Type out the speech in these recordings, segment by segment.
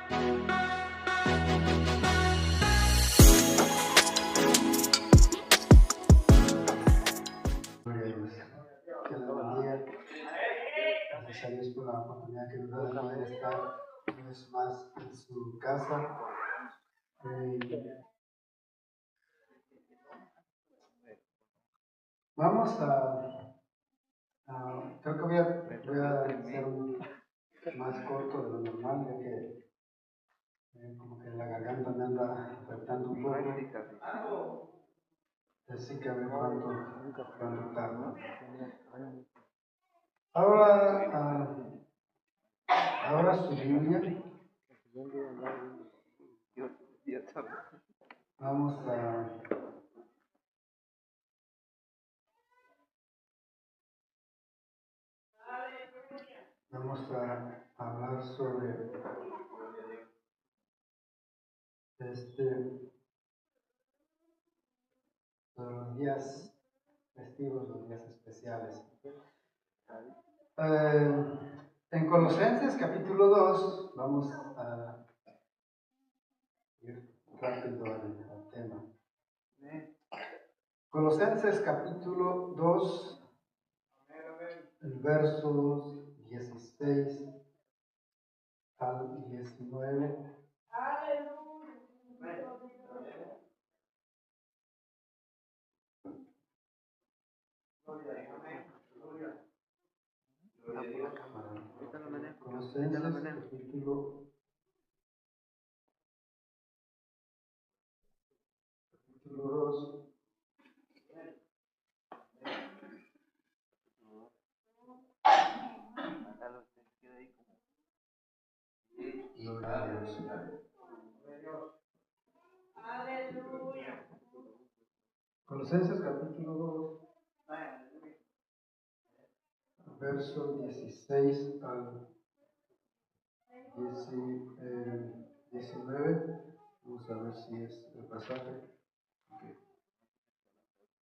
Que la bendiga. Gracias a Dios por la oportunidad que nos da de poder estar una vez más en su casa. Vamos creo que voy a ser más corto de lo normal, ya que como que la garganta me anda afectando un poco. Así que a ver cuánto tarda. Ahora su Biblia. Vamos a hablar sobre los días festivos, los días especiales. En Colosenses capítulo 2, vamos a ir rápido al tema. Colosenses capítulo 2, el versos 16 al 19. Colosenses capítulo 2. Gloria a Dios. Colosenses capítulo 2, verso 16 al 19. Vamos a ver si es el pasaje.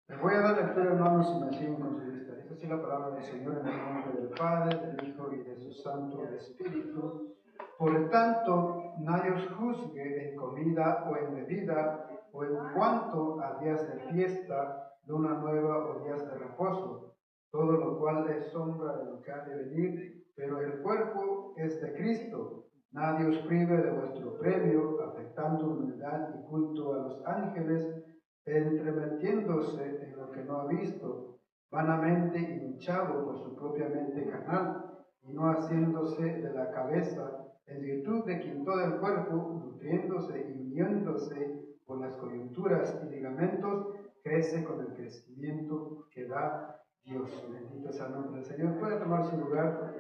Les voy a dar lectura, hermanos, si me siguen con su lista. Esta es la palabra del Señor en el nombre del Padre, del Hijo y de su Santo Espíritu. Por tanto, nadie os juzgue en comida o en bebida, o en cuanto a días de fiesta, luna nueva o días de reposo, todo lo cual es sombra de lo que ha de venir, pero el cuerpo es de Cristo. Nadie os prive de vuestro premio, afectando humildad y culto a los ángeles, entremetiéndose en lo que no ha visto, vanamente hinchado por su propia mente carnal, y no haciéndose de la cabeza, en virtud de quien todo el cuerpo, nutriéndose y uniéndose por las coyunturas y ligamentos, crece con el crecimiento que da Dios. Bendito sea el nombre del Señor. Puede tomar su lugar.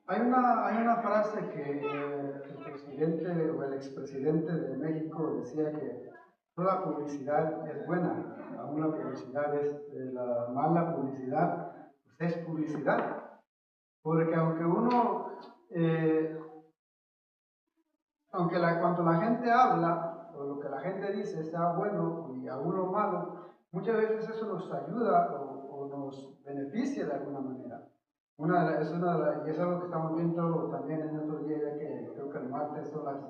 Hay una frase que el presidente o el expresidente de México decía que toda publicidad es buena, aún la publicidad la mala publicidad, pues es publicidad. Porque aunque cuando la gente habla o lo que la gente dice sea bueno y aún lo malo, muchas veces eso nos ayuda o nos beneficia de alguna manera. Y es algo que estamos viendo también en estos días, ya que creo que el martes son las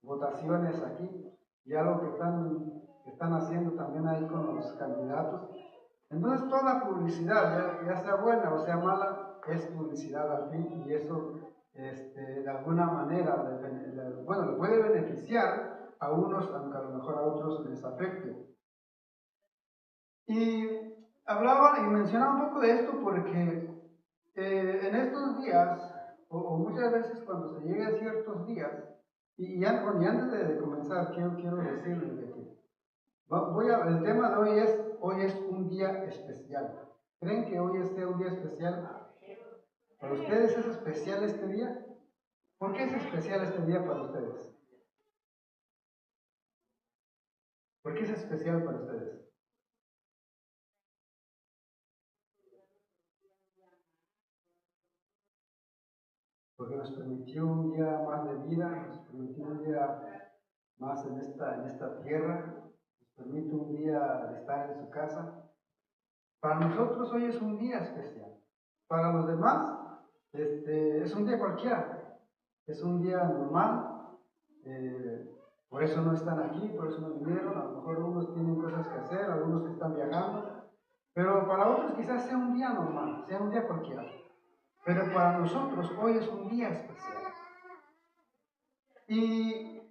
votaciones aquí, y algo que están haciendo también ahí con los candidatos. Entonces toda publicidad, ya sea buena o sea mala, es publicidad al fin, y eso de alguna manera le puede beneficiar a unos, aunque a lo mejor a otros les afecte. Y hablaba y mencionaba un poco de esto porque en estos días, o muchas veces cuando se llega a ciertos días, y antes de comenzar, quiero decirles de que el tema de hoy es un día especial. ¿Creen que hoy sea un día especial? ¿Para ustedes es especial este día? ¿Por qué es especial este día para ustedes? ¿Por qué es especial para ustedes? Porque nos permitió un día más de vida, nos permitió un día más en esta tierra, nos permite un día de estar en su casa. Para nosotros hoy es un día especial. Para los demás, Es un día cualquiera, es un día normal, por eso no están aquí, por eso no vinieron, a lo mejor unos tienen cosas que hacer, algunos están viajando, pero para otros quizás sea un día normal, sea un día cualquiera, pero para nosotros hoy es un día especial. Y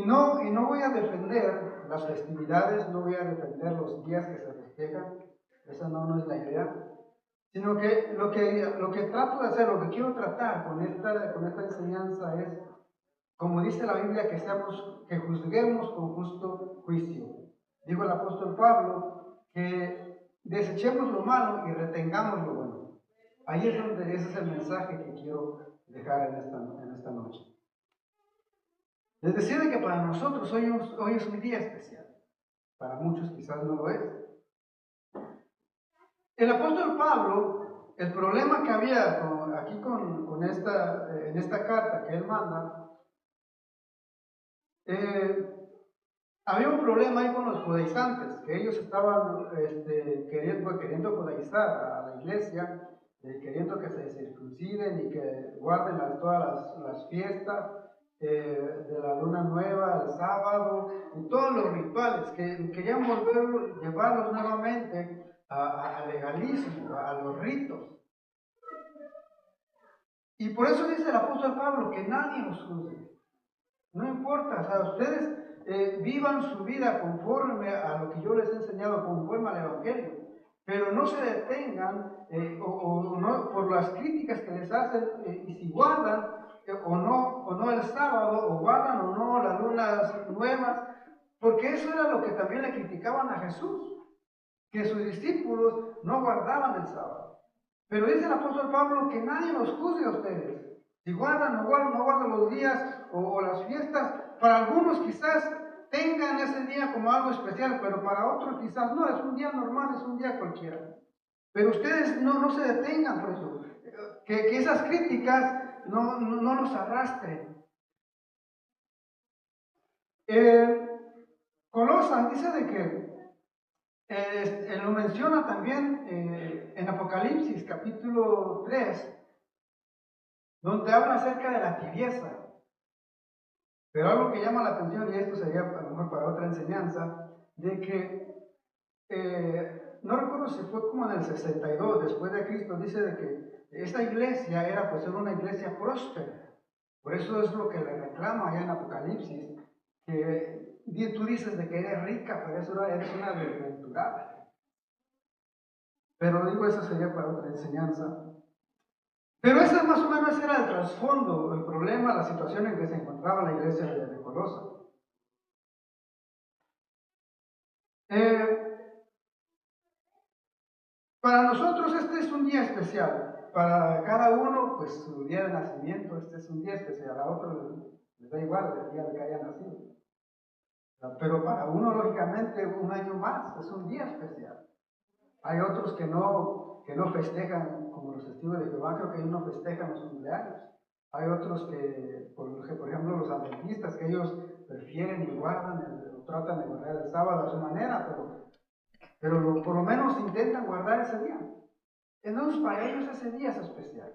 no voy a defender las festividades, no voy a defender los días que se festejan, esa no es la idea, sino que lo que trato de hacer, lo que quiero tratar con esta enseñanza es, como dice la Biblia, que juzguemos con justo juicio. Dijo el apóstol Pablo que desechemos lo malo y retengamos lo bueno. Ahí es donde ese es el mensaje que quiero dejar en esta noche. Les decía de que para nosotros hoy es un día especial. Para muchos quizás no lo es. El apóstol Pablo, el problema que había en esta carta que él manda, había un problema ahí con los judaizantes, que ellos estaban queriendo judaizar a la iglesia, queriendo que se circunciden y que guarden todas las fiestas de la luna nueva, el sábado, y todos los rituales, que querían llevarlos nuevamente al legalismo, a los ritos. Y por eso dice el apóstol Pablo que nadie los juzgue. No importa, o sea, ustedes vivan su vida conforme a lo que yo les he enseñado, conforme al Evangelio, pero no se detengan o no, por las críticas que les hacen y si guardan o no el sábado, o guardan o no las lunas nuevas, porque eso era lo que también le criticaban a Jesús, que sus discípulos no guardaban el sábado. Pero dice el apóstol Pablo que nadie los juzgue a ustedes. Si guardan o no guardan los días o las fiestas, para algunos quizás tengan ese día como algo especial, pero para otros quizás no, es un día normal, es un día cualquiera. Pero ustedes no se detengan por eso, que esas críticas no los arrastren. Colosas dice de que lo menciona también en Apocalipsis capítulo 3, donde habla acerca de la tibieza. Pero algo que llama la atención, y esto sería a lo mejor para otra enseñanza, de que no recuerdo si fue como en el 62 después de Cristo, dice de que esta iglesia era una iglesia próspera. Por eso es lo que le reclama allá en Apocalipsis, que tú dices de que eres rica, pero eso eres una desventurada. Pero digo, eso sería para otra enseñanza. Pero ese más o menos era el trasfondo, el problema, la situación en que se encontraba la iglesia de Colosa. Para nosotros este es un día especial. Para cada uno, pues su día de nacimiento, este es un día especial. A otros les da igual el día de que haya nacido. Pero para uno, lógicamente, un año más es un día especial. Hay otros que no festejan, como los testigos de Jehová, creo que ellos no festejan los cumpleaños. Hay otros por ejemplo, los adventistas, que ellos prefieren y guardan, o tratan de guardar el sábado a su manera, pero por lo menos intentan guardar ese día. Entonces, para ellos ese día es especial.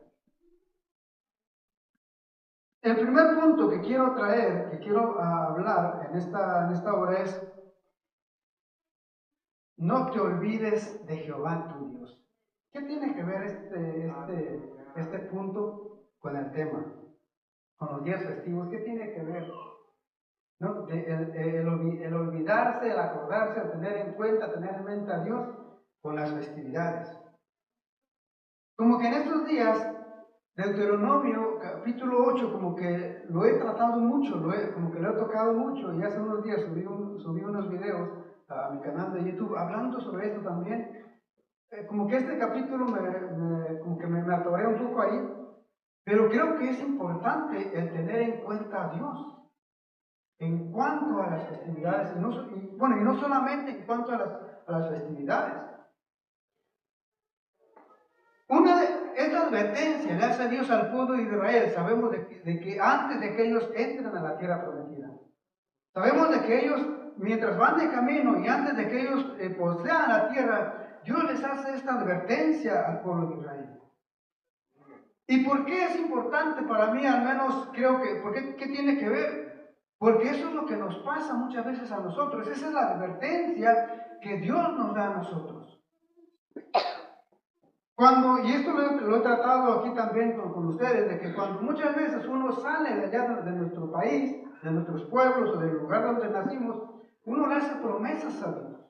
El primer punto que quiero traer, que quiero hablar en esta hora es: no te olvides de Jehová tu Dios. ¿Qué tiene que ver este punto con el tema? Con los días festivos, ¿qué tiene que ver? ¿No? El olvidarse, el acordarse, el tener en cuenta, tener en mente a Dios con las festividades. Como que en estos días, Deuteronomio capítulo 8, como que lo he tratado mucho, como que lo he tocado mucho, y hace unos días subí unos videos a mi canal de YouTube hablando sobre esto también. Como que este capítulo como que me atoré un poco ahí, pero creo que es importante el tener en cuenta a Dios en cuanto a las festividades, y no solamente en cuanto a las festividades. Esta advertencia le hace Dios al pueblo de Israel. Sabemos de que antes de que ellos entren a la tierra prometida, sabemos de que ellos, mientras van de camino y antes de que ellos posean la tierra, Dios les hace esta advertencia al pueblo de Israel. ¿Y por qué es importante para mí? Al menos creo que, ¿qué tiene que ver? Porque eso es lo que nos pasa muchas veces a nosotros. Esa es la advertencia que Dios nos da a nosotros. Y esto lo he tratado aquí también con ustedes, de que cuando muchas veces uno sale de allá de nuestro país, de nuestros pueblos o del lugar donde nacimos, uno le hace promesas a Dios.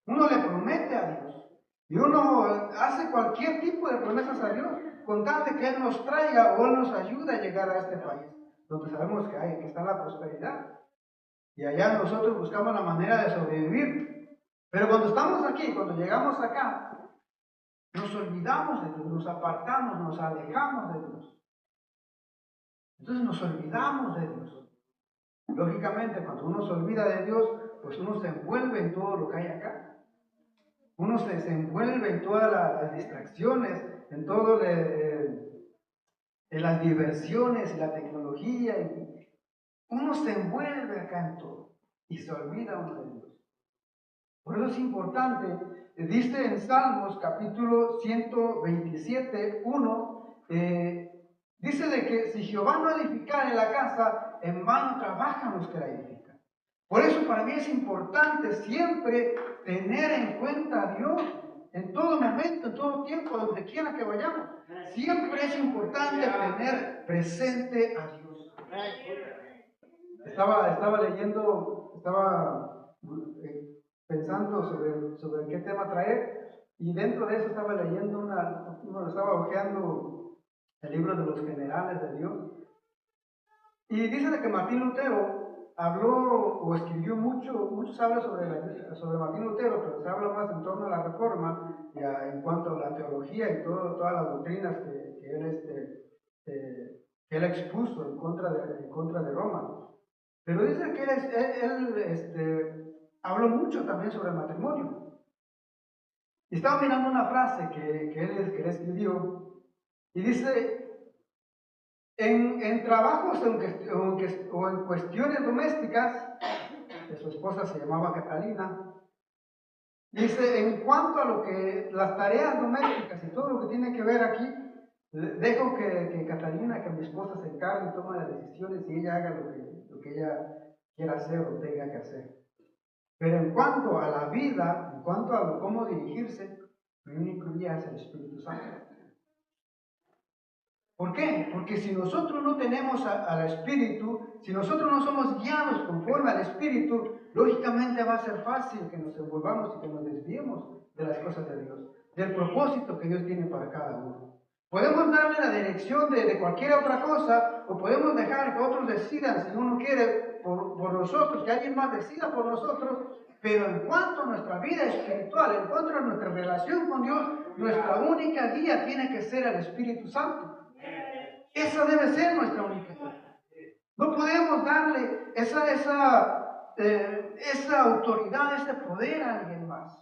Uno le promete a Dios. Y uno hace cualquier tipo de promesas a Dios con tal de que Él nos traiga o Él nos ayude a llegar a este país, donde sabemos que está la prosperidad. Y allá nosotros buscamos la manera de sobrevivir. Pero cuando estamos aquí, cuando llegamos acá, nos olvidamos de Dios, nos apartamos, nos alejamos de Dios. Entonces nos olvidamos de Dios. Lógicamente, cuando uno se olvida de Dios, pues uno se envuelve en todo lo que hay acá. Uno se envuelve en todas las distracciones, en todo en las diversiones, la tecnología. Uno se envuelve acá en todo y se olvida uno de Dios. Por eso es importante, dice en Salmos capítulo 127, 1, dice de que si Jehová no edificare la casa, en vano trabajan los que la edifican. Por eso para mí es importante siempre tener en cuenta a Dios en todo momento, en todo tiempo, donde quiera que vayamos. Siempre es importante tener presente a Dios. Estaba leyendo, pensando sobre qué tema traer, y dentro de eso estaba leyendo estaba hojeando el libro de los generales de Dios, y dice de que Martín Lutero habló o escribió muchos habla sobre Martín Lutero, pero se habla más en torno a la Reforma y en cuanto a la teología y todas las doctrinas que él expuso en contra de Roma. Pero dice que él habló mucho también sobre el matrimonio. Y estaba mirando una frase que él escribió, y dice, en trabajos o en cuestiones domésticas, que su esposa se llamaba Catalina, dice, en cuanto a las tareas domésticas y todo lo que tiene que ver aquí, dejo que Catalina, que mi esposa se encargue y tome las decisiones y ella haga lo que ella quiera hacer o tenga que hacer. Pero en cuanto a la vida, en cuanto a cómo dirigirse, mi único guía es el Espíritu Santo. ¿Por qué? Porque si nosotros no tenemos al Espíritu, si nosotros no somos guiados conforme al Espíritu, lógicamente va a ser fácil que nos envolvamos y que nos desviemos de las cosas de Dios, del propósito que Dios tiene para cada uno. Podemos darle la dirección de cualquier otra cosa, o podemos dejar que otros decidan si uno quiere por nosotros, que alguien más decida por nosotros, pero en cuanto a nuestra vida espiritual, en cuanto a nuestra relación con Dios, nuestra única guía tiene que ser el Espíritu Santo. Esa debe ser nuestra única guía. No podemos darle esa autoridad, ese poder a alguien más.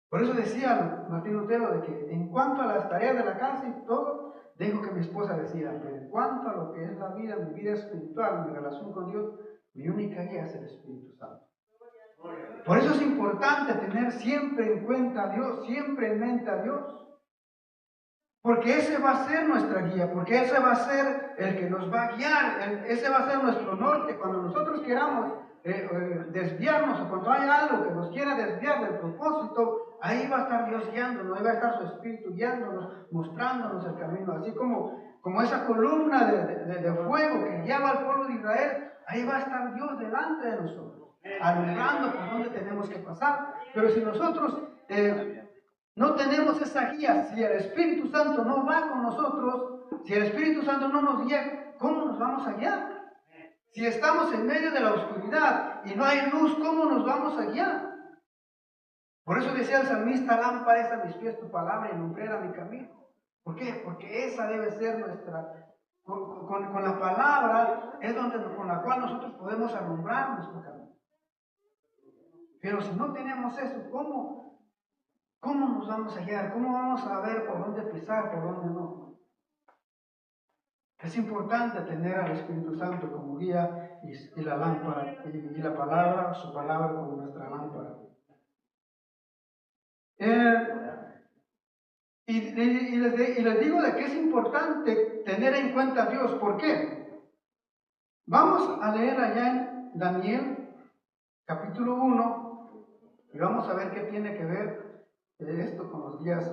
Por eso decía Martín Lutero de que en cuanto a las tareas de la casa y todo, dejo que mi esposa decida, pero en cuanto a lo que es la vida, mi vida espiritual, mi relación con Dios, mi única guía es el Espíritu Santo. Por eso es importante tener siempre en cuenta a Dios, siempre en mente a Dios. Porque ese va a ser nuestra guía, porque ese va a ser el que nos va a guiar, ese va a ser nuestro norte. Cuando nosotros queramos desviarnos o cuando hay algo que nos quiera desviar del propósito, ahí va a estar Dios guiándonos, ahí va a estar su Espíritu guiándonos, mostrándonos el camino. Así como esa columna de fuego que guiaba al pueblo de Israel, ahí va a estar Dios delante de nosotros, alumbrando por donde tenemos que pasar. Pero si nosotros no tenemos esa guía, si el Espíritu Santo no va con nosotros, si el Espíritu Santo no nos guía, ¿cómo nos vamos a guiar? Si estamos en medio de la oscuridad y no hay luz, ¿cómo nos vamos a guiar? Por eso decía el salmista, lámpara es a mis pies tu palabra y lumbrera mi camino. ¿Por qué? Porque esa debe ser con la palabra es con la cual nosotros podemos alumbrar nuestro camino. Pero si no tenemos eso, ¿cómo nos vamos a guiar? ¿Cómo vamos a ver por dónde pisar, por dónde no? Es importante tener al Espíritu Santo como guía y la lámpara, y la palabra, su palabra como nuestra lámpara. Y les digo de que es importante tener en cuenta a Dios. ¿Por qué? Vamos a leer allá en Daniel, capítulo 1, y vamos a ver qué tiene que ver esto con los días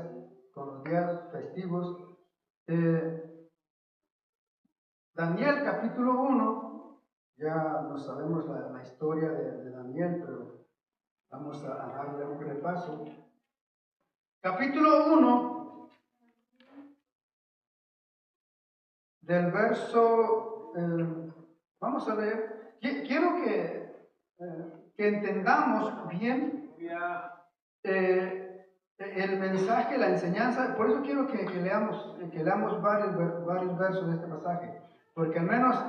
festivos. Daniel, capítulo 1, ya no sabemos la historia de Daniel, pero vamos a darle un repaso. Capítulo 1, del verso, vamos a ver, quiero que entendamos bien el mensaje, la enseñanza. Por eso quiero que leamos varios versos de este pasaje, porque al menos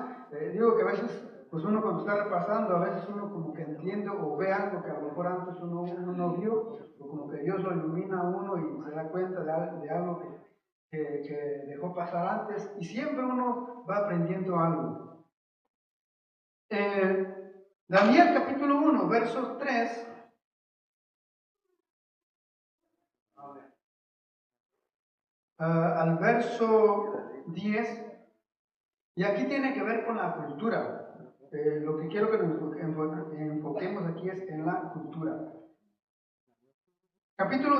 digo que a veces, pues uno cuando está repasando, a veces uno como que entiende o ve algo que a lo mejor antes uno no vio, o como que Dios lo ilumina a uno y se da cuenta de algo que dejó pasar antes, y siempre uno va aprendiendo algo. Daniel capítulo 1, versos 3 al verso 10, y aquí tiene que ver con la cultura. Lo que quiero que nos enfoquemos aquí es en la cultura. Capítulo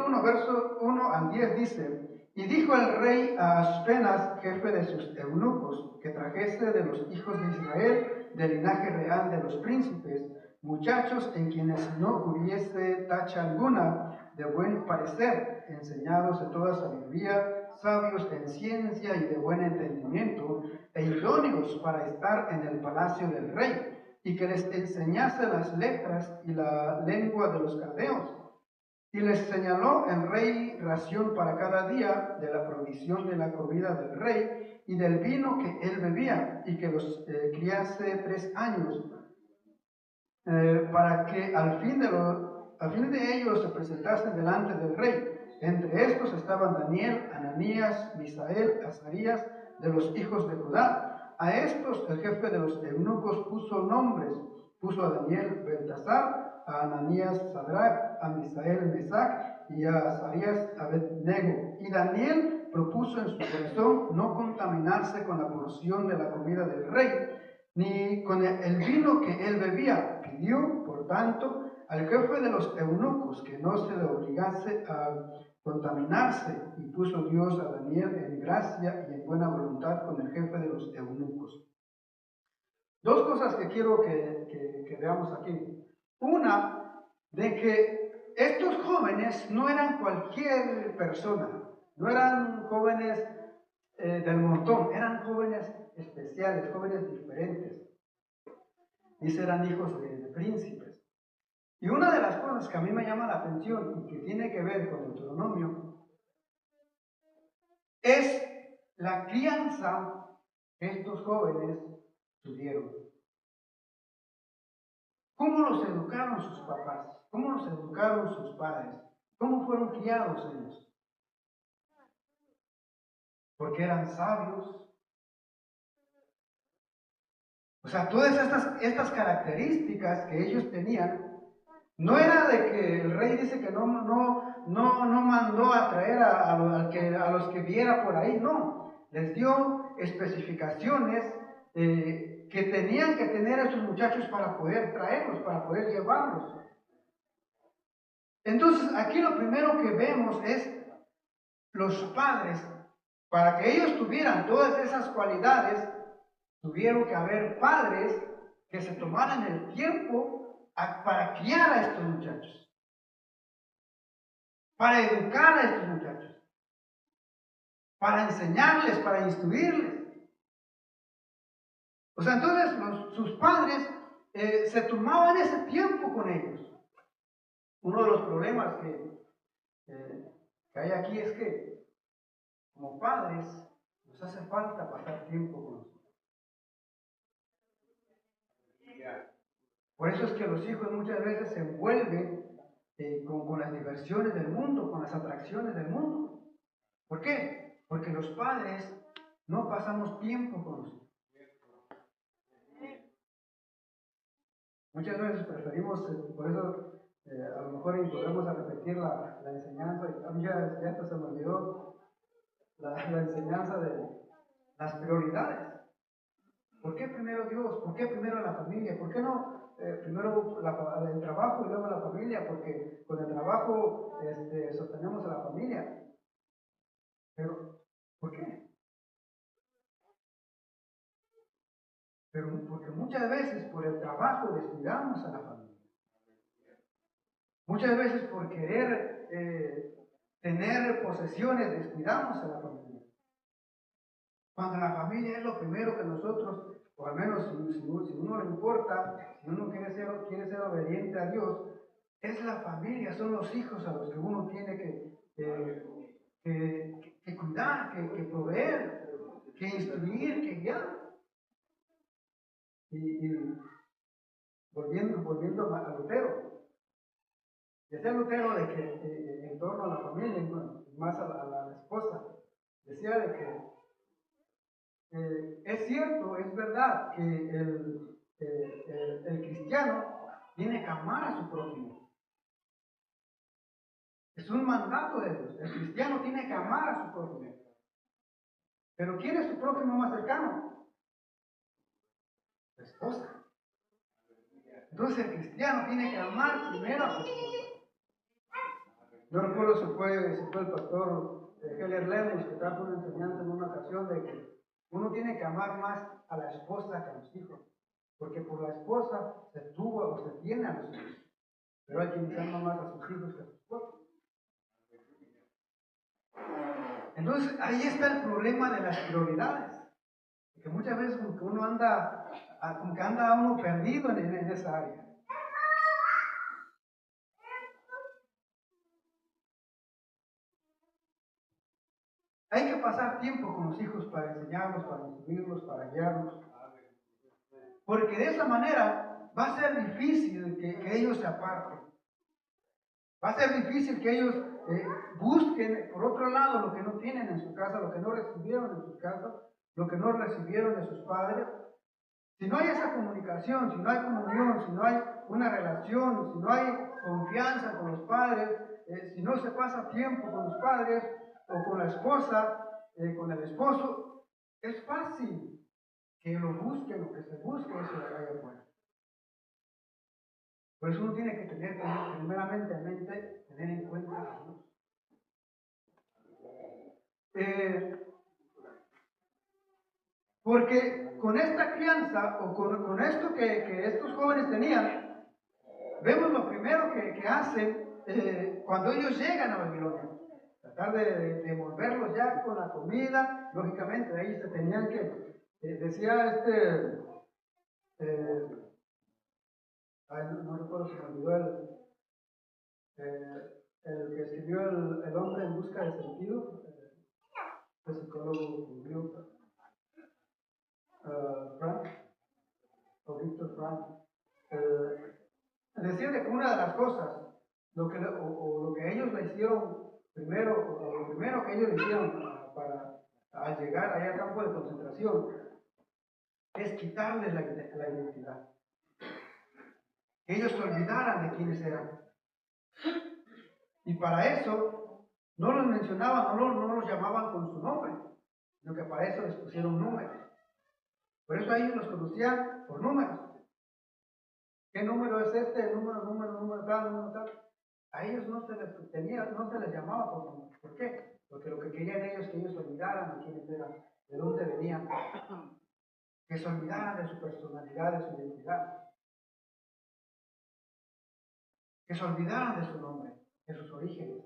1, verso 1 al 10 dice: Y dijo el rey a Aspenas, jefe de sus eunucos, que trajese de los hijos de Israel, del linaje real de los príncipes, muchachos en quienes no hubiese tacha alguna, de buen parecer, enseñados de toda sabiduría, sabios en ciencia y de buen entendimiento, e idóneos para estar en el palacio del rey, y que les enseñase las letras y la lengua de los caldeos. Y les señaló el rey ración para cada día de la provisión de la comida del rey y del vino que él bebía, y que los criase 3 años, para que al fin de ellos se presentasen delante del rey. Entre estos estaban Daniel, Ananías, Misael, Azarías, de los hijos de Judá. A estos el jefe de los eunucos puso nombres. Puso a Daniel Beltasar, a Ananías Sadrach, a Misael Mesac y a Azarías Abednego. Y Daniel propuso en su corazón no contaminarse con la porción de la comida del rey, ni con el vino que él bebía. Pidió, por tanto, al jefe de los eunucos que no se le obligase a contaminarse, y puso Dios a Daniel en gracia y en buena voluntad con el jefe de los eunucos. Dos cosas que quiero que veamos aquí. Una, de que estos jóvenes no eran cualquier persona, no eran jóvenes del montón, eran jóvenes especiales, jóvenes diferentes. Dice, eran hijos de príncipes. Y una de las cosas que a mí me llama la atención y que tiene que ver con Deuteronomio es la crianza que estos jóvenes tuvieron. ¿Cómo los educaron sus papás? ¿Cómo los educaron sus padres? ¿Cómo fueron criados ellos? Porque eran sabios. O sea, todas estas características que ellos tenían, no era de que el rey dice que no mandó a traer a los que viera por ahí, no. Les dio especificaciones que tenían que tener a estos muchachos para poder traerlos, para poder llevarlos. Entonces, aquí lo primero que vemos es los padres, para que ellos tuvieran todas esas cualidades, tuvieron que haber padres que se tomaran el tiempo para criar a estos muchachos, para educar a estos muchachos, para enseñarles, para instruirles. O sea, entonces sus padres se tomaban ese tiempo con ellos. Uno de los problemas que hay aquí es que como padres nos hace falta pasar tiempo con los hijos. Por eso es que los hijos muchas veces se envuelven con las diversiones del mundo, con las atracciones del mundo. ¿Por qué? Porque los padres no pasamos tiempo con los hijos. Muchas veces preferimos, por eso A lo mejor volvemos a repetir la enseñanza, a mí ya hasta se me olvidó la enseñanza de las prioridades. ¿Por qué primero Dios? ¿Por qué primero la familia? ¿Por qué no primero el trabajo y luego la familia? Porque con el trabajo sostenemos a la familia. Pero, ¿por qué? Pero porque muchas veces por el trabajo descuidamos a la familia. Muchas veces por querer tener posesiones descuidamos a la familia. Cuando la familia es lo primero que nosotros, o al menos si uno le importa, si uno quiere ser obediente a Dios, es la familia, son los hijos a los que uno tiene que cuidar, que proveer, que instruir, que guiar. Y volviendo a Lutero, decía Lutero de que en torno a la familia, más a la esposa, decía de que es cierto, es verdad que el cristiano tiene que amar a su prójimo. Es un mandato de Dios. El cristiano tiene que amar a su prójimo. Pero ¿quién es su prójimo más cercano? La esposa. Entonces el cristiano tiene que amar primero a su esposa. Yo recuerdo si fue el pastor Heller Lemos que trajo una enseñanza en una ocasión de que uno tiene que amar más a la esposa que a los hijos, porque por la esposa se tuvo o se tiene a los hijos, pero hay quienes aman más a sus hijos que a sus esposas. Entonces ahí está el problema de las prioridades, que muchas veces como que uno anda uno perdido en esa área. Hay que pasar tiempo con los hijos para enseñarlos, para instruirlos, para guiarlos. Porque de esa manera va a ser difícil que ellos se aparten. Va a ser difícil que ellos busquen, por otro lado, lo que no tienen en su casa, lo que no recibieron en sus casas, lo que no recibieron de sus padres. Si no hay esa comunicación, si no hay comunión, si no hay una relación, si no hay confianza con los padres, si no se pasa tiempo con los padres o con la esposa, con el esposo, es fácil que lo busquen, lo que se busque, eso de allá afuera. Por eso uno tiene que tener primeramente en mente, tener en cuenta a Dios. Porque con esta crianza o con esto que estos jóvenes tenían, vemos lo primero que hacen cuando ellos llegan a Babilonia. Tratar de envolverlos ya con la comida, lógicamente ahí se tenían que, decía no recuerdo si me olvidó el que escribió el hombre en busca de sentido, el psicólogo judío, Frank, o Víctor Frank, decía de que una de las cosas, lo que ellos le hicieron primero, o lo primero que ellos le hicieron al llegar allá al campo de concentración, es quitarles la identidad. Que ellos se olvidaran de quiénes eran. Y para eso no los mencionaban, no los llamaban con su nombre, sino que para eso les pusieron números. Por eso a ellos los conocían por números. ¿Qué número es este? El número tal. A ellos no se les llamaba por nombre. ¿Por qué? Porque lo que querían ellos es que ellos se olvidaran de quiénes eran, de dónde venían, que se olvidaran de su personalidad, de su identidad, que se olvidaran de su nombre, de sus orígenes.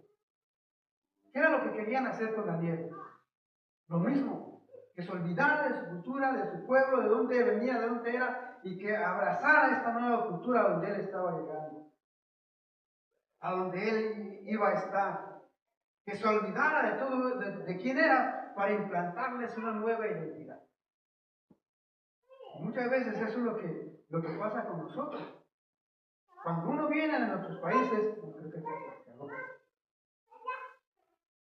¿Qué era lo que querían hacer con Daniel? Lo mismo, que se olvidara de su cultura, de su pueblo, de dónde venía, de dónde era, y que abrazara esta nueva cultura donde él estaba llegando, a donde él iba a estar, que se olvidara de todo, de quién era, para implantarles una nueva identidad. Y muchas veces eso es lo que pasa con nosotros. Cuando uno viene a nuestros países,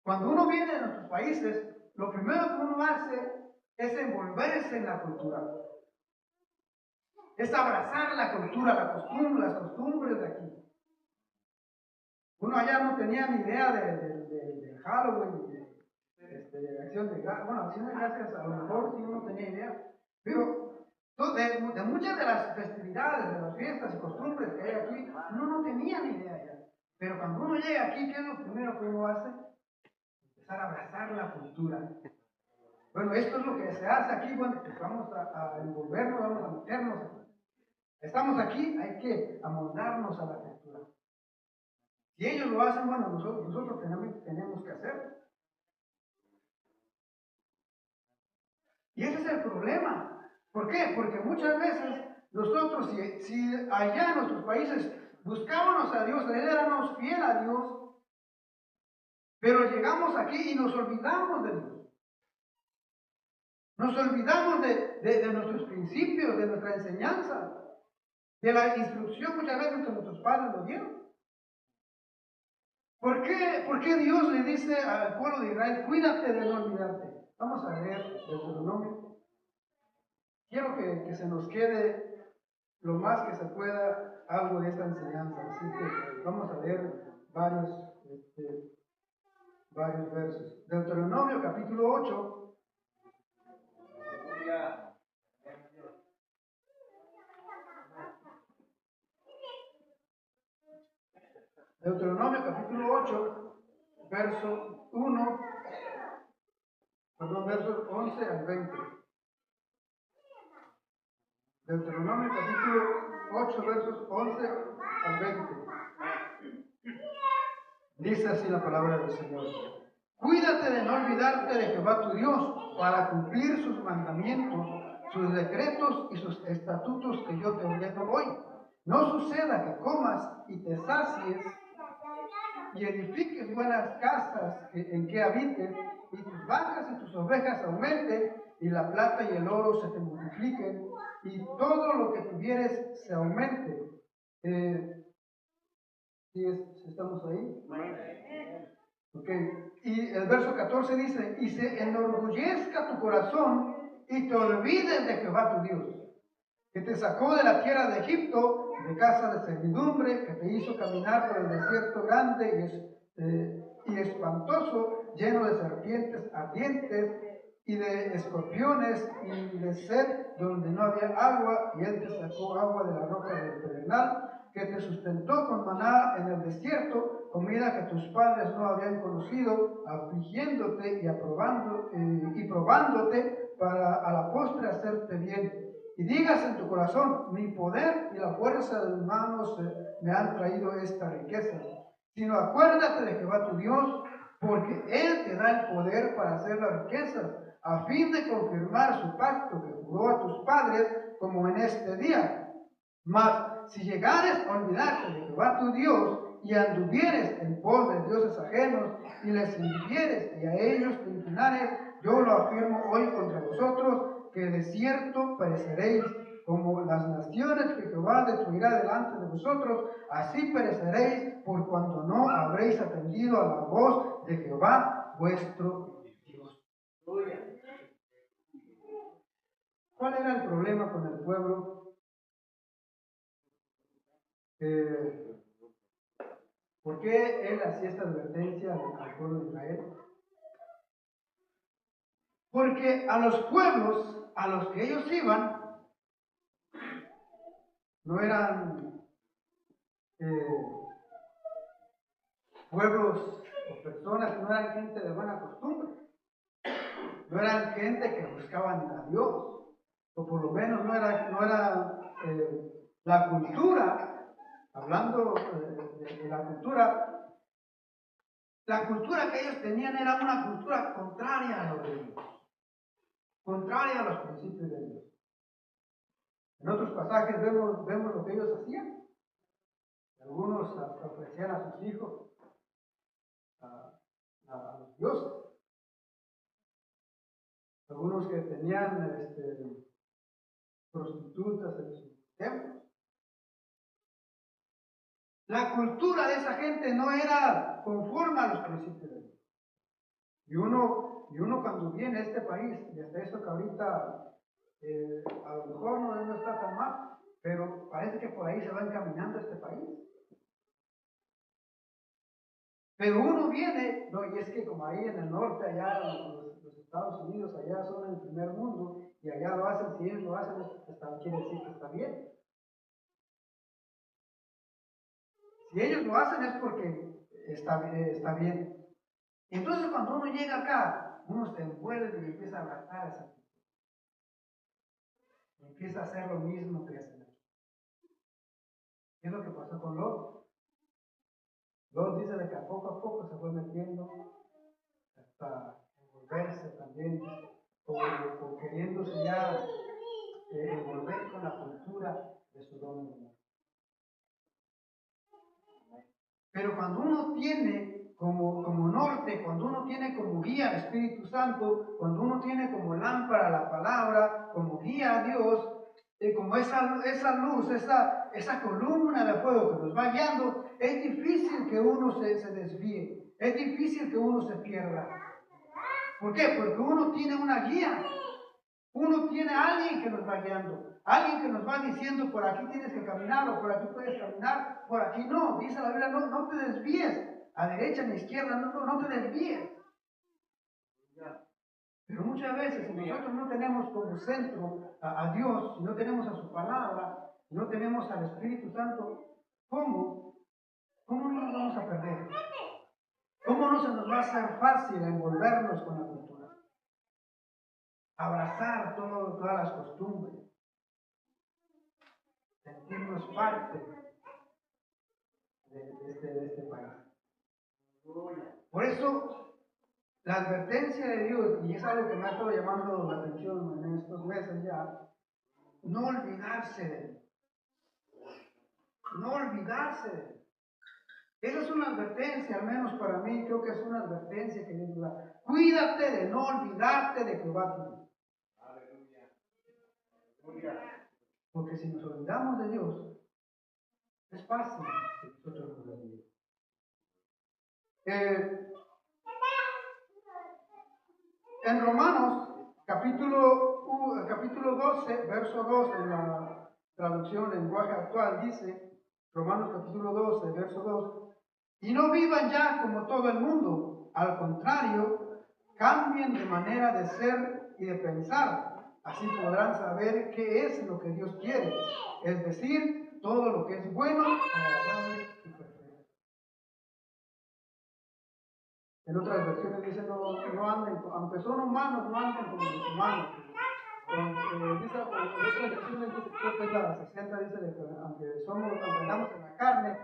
cuando uno viene a nuestros países, lo primero que uno hace es envolverse en la cultura. Es abrazar la cultura, las costumbres de aquí. Uno allá no tenía ni idea de Halloween, de acción de gracias. Bueno, acción de gracias a lo mejor sí uno tenía idea, pero de muchas de las festividades, de las fiestas y costumbres que hay aquí, uno no tenía ni idea ya. Pero cuando uno llega aquí, ¿qué es lo primero que uno hace? Empezar a abrazar la cultura. Bueno, esto es lo que se hace aquí, bueno, pues vamos a envolvernos, vamos a meternos. Estamos aquí, hay que amoldarnos a la cultura. Si ellos lo hacen, bueno, nosotros tenemos que hacerlo. Y ese es el problema. ¿Por qué? Porque muchas veces nosotros, si allá en nuestros países buscábamos a Dios, éramos fiel a Dios, pero llegamos aquí y nos olvidamos de Dios. Nos olvidamos de nuestros principios, de nuestra enseñanza, de la instrucción muchas veces que nuestros padres nos dieron. ¿Por qué Dios le dice al pueblo de Israel, cuídate de no olvidarte? Vamos a leer Deuteronomio. Quiero que se nos quede lo más que se pueda algo de esta enseñanza. Así que vamos a leer varios versos. Deuteronomio capítulo 8. Deuteronomio capítulo 8, verso 1, versos 11 al 20. Deuteronomio capítulo 8, versos 11 al 20. Dice así la palabra del Señor. Cuídate de no olvidarte de Jehová tu Dios para cumplir sus mandamientos, sus decretos y sus estatutos que yo te ordeno hoy. No suceda que comas y te sacies y edifiques buenas casas en que habites, y tus vacas y tus ovejas aumenten, y la plata y el oro se te multipliquen, y todo lo que tuvieres se aumente. ¿Sí estamos ahí? Okay. Y el verso 14 dice, y se enorgullezca tu corazón y te olvides de Jehová tu Dios, que te sacó de la tierra de Egipto, de casa de servidumbre, que te hizo caminar por el desierto grande y espantoso, lleno de serpientes ardientes y de escorpiones y de sed donde no había agua, y él te sacó agua de la roca del pedernal, que te sustentó con maná en el desierto, comida que tus padres no habían conocido, afligiéndote y probándote para a la postre hacerte bien. Y digas en tu corazón, mi poder y la fuerza de mis manos me han traído esta riqueza. Sino acuérdate de Jehová tu Dios, porque Él te da el poder para hacer las riquezas, a fin de confirmar su pacto que juró a tus padres, como en este día. Mas si llegares a olvidarte de Jehová tu Dios, y anduvieres en pos de dioses ajenos, y les sirvieres y a ellos te inclinares, yo lo afirmo hoy contra vosotros, que de cierto pereceréis, como las naciones que Jehová destruirá delante de vosotros, así pereceréis, por cuanto no habréis atendido a la voz de Jehová vuestro Dios. ¿Cuál era el problema con el pueblo? ¿Por qué él hacía esta advertencia al pueblo de Israel? Porque a los pueblos a los que ellos iban no eran pueblos o personas, no eran gente de buena costumbre, no eran gente que buscaban a Dios, o por lo menos no era la cultura, hablando de la cultura que ellos tenían era una cultura contraria a lo de Dios, contraria a los principios de Dios. En otros pasajes vemos lo que ellos hacían. Algunos hasta ofrecían a sus hijos a los dioses. Algunos que tenían prostitutas en sus templos. La cultura de esa gente no era conforme a los principios de Dios. Y uno cuando viene a este país, y hasta eso que ahorita a lo mejor no está tan mal, pero parece que por ahí se va encaminando este país. Pero uno viene, no, y es que como ahí en el norte, allá los Estados Unidos, allá son el primer mundo, y allá lo hacen, si ellos lo hacen, quiere decir que está bien. Si ellos lo hacen es porque está bien. Entonces cuando uno llega acá, uno se envuelve y empieza a abrazar esa cultura. Y empieza a hacer lo mismo que hacen aquí. ¿Qué es lo que pasó con Lot? Lot dice de que a poco se fue metiendo hasta envolverse también, o queriéndose ya envolver con la cultura de su dominio. Pero cuando uno tiene como norte, cuando uno tiene como guía al Espíritu Santo, cuando uno tiene como lámpara la palabra, como guía a Dios, como esa luz, esa columna de fuego que nos va guiando, es difícil que uno se desvíe, es difícil que uno se pierda. ¿Por qué? Porque uno tiene una guía, uno tiene a alguien que nos va guiando, alguien que nos va diciendo por aquí tienes que caminar o por aquí puedes caminar, por aquí no. Dice la Biblia, no te desvíes a derecha ni a izquierda, no te desvíes. Pero muchas veces si nosotros no tenemos como centro a Dios, si no tenemos a su palabra, si no tenemos al Espíritu Santo, ¿cómo no nos vamos a perder? ¿Cómo no se nos va a hacer fácil envolvernos con la cultura? Abrazar todas las costumbres, sentirnos parte de este país. Por eso, la advertencia de Dios, y es algo que me ha estado llamando la atención en estos meses ya, no olvidarse de Él. No olvidarse de Él. Esa es una advertencia, al menos para mí, creo que es una advertencia que Dios da. Cuídate de no olvidarte de Jehová tu Dios. Porque si nos olvidamos de Dios, es fácil que nosotros nos olvidemos. En Romanos, capítulo 12, verso 2, en la traducción lenguaje actual, dice, Romanos capítulo 12, verso 2, y no vivan ya como todo el mundo, al contrario, cambien de manera de ser y de pensar, así podrán saber qué es lo que Dios quiere, es decir, todo lo que es bueno, agradable y perfecto. En otras versiones dice, no anden, aunque son humanos, no anden como los humanos. Dice, en otras versiones dice, creo que es la 60, dice de que aunque andamos en la carne,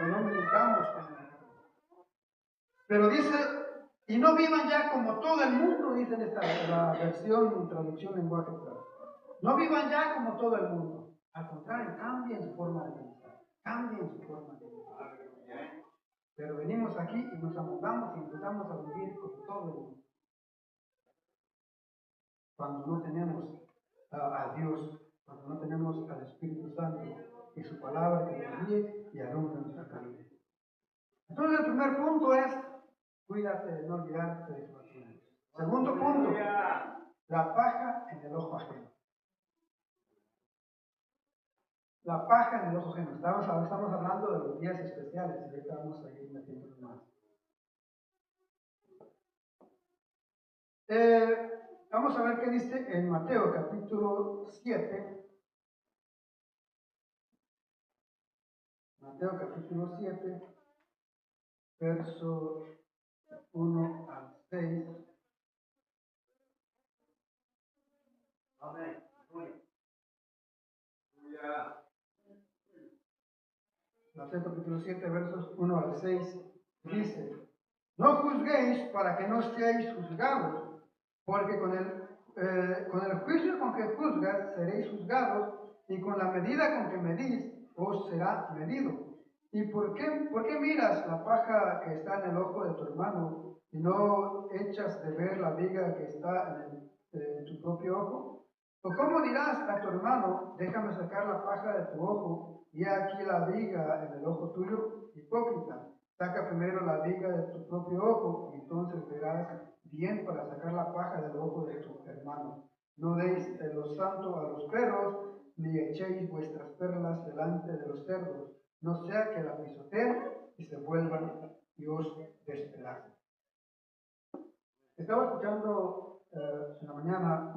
no militamos en la carne. Pero dice, y no vivan ya como todo el mundo, dice en la versión, traducción lenguaje actual. No vivan ya como todo el mundo. Al contrario, cambien su forma de pensar. Cambien su forma de pensar. Pero venimos aquí y nos amoldamos y empezamos a vivir como todo el mundo. Cuando no tenemos a Dios, cuando no tenemos al Espíritu Santo y su palabra que nos guíe y alumbre nuestra camino. Entonces el primer punto es, cuídate de no olvidarte de tu acción. Segundo punto, la paja en el ojo ajeno. La paja en el ojo ajeno. Estamos hablando de los días especiales y ahorita vamos a ir metiendo más. Vamos a ver qué dice en Mateo capítulo 7. Mateo capítulo 7, verso 1 al 6. Amén. Mateo capítulo 7, versos 1 al 6, dice, no juzguéis para que no seáis juzgados, porque con el juicio con que juzgas seréis juzgados, y con la medida con que medís os será medido. ¿Y por qué miras la paja que está en el ojo de tu hermano y no echas de ver la viga que está en tu propio ojo? ¿O cómo dirás a tu hermano, déjame sacar la paja de tu ojo, y aquí la viga en el ojo tuyo? Hipócrita, saca primero la viga de tu propio ojo, y entonces verás bien para sacar la paja del ojo de tu hermano. No deis lo santo a los perros, ni echéis vuestras perlas delante de los cerdos, no sea que la pisoteen y se vuelvan Dios despedace. Estaba escuchando en la mañana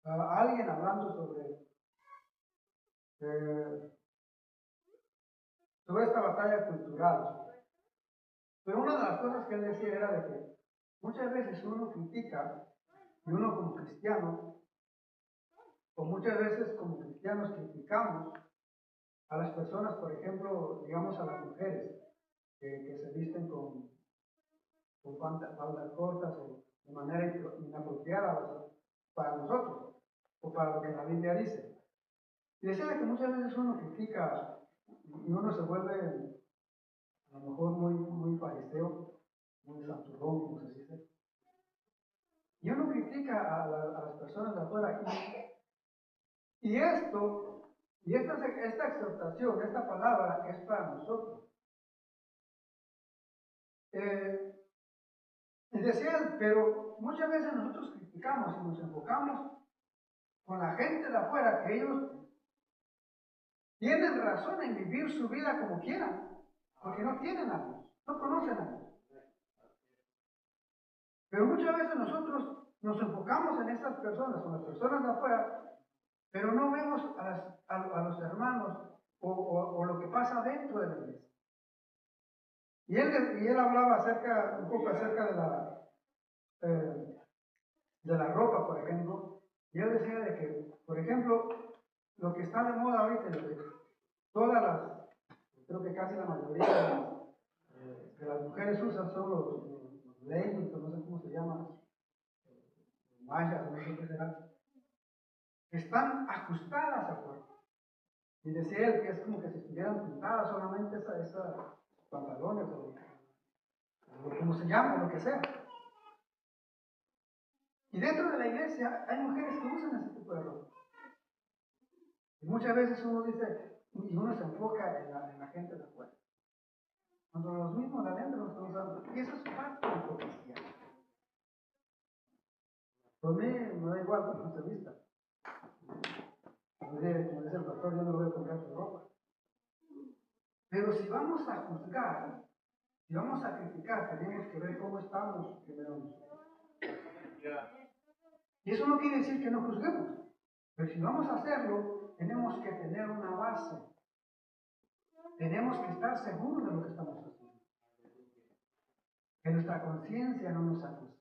a alguien hablando sobre esta batalla cultural. Pero una de las cosas que él decía era de que muchas veces uno critica, y uno como cristiano, o muchas veces como cristianos criticamos a las personas, por ejemplo, digamos a las mujeres, que se visten con faldas cortas o de manera inapropiada para nosotros, o para lo que la Biblia dice. Y decía que muchas veces uno critica y uno se vuelve a lo mejor muy fariseo, muy santurrón, como se dice. Y uno critica a las personas de afuera. Y esta exhortación, esta palabra es para nosotros. Y decía él, pero muchas veces nosotros criticamos y nos enfocamos con la gente de afuera, que ellos tienen razón en vivir su vida como quieran, porque no tienen a Dios, no conocen a Dios. Pero muchas veces nosotros nos enfocamos en estas personas, con las personas de afuera, pero no vemos a los hermanos o lo que pasa dentro de la iglesia. Y él hablaba un poco acerca de la ropa, por ejemplo, y él decía de que, por ejemplo, lo que está de moda ahorita, creo que casi la mayoría de las mujeres usan son los leggings, no sé cómo se llaman, mallas, no sé qué serán, que están ajustadas al cuerpo. Y decía él que es como que si estuvieran pintadas solamente esas pantalones o como se llama, lo que sea. Y dentro de la iglesia hay mujeres que usan ese tipo de ropa. Y muchas veces uno dice, y uno se enfoca en la gente de afuera. Cuando los mismos de adentro no estamos dando. Y eso es parte de lo cristiano. Por mí me da igual por punto de vista. Como dice el pastor, yo no voy a comprar su ropa. Pero si vamos a juzgar, si vamos a criticar, tenemos que ver cómo estamos primero nosotros. Y eso no quiere decir que no juzguemos. Pero si vamos a hacerlo, tenemos que tener una base. Tenemos que estar seguros de lo que estamos haciendo. Que nuestra conciencia no nos acuse.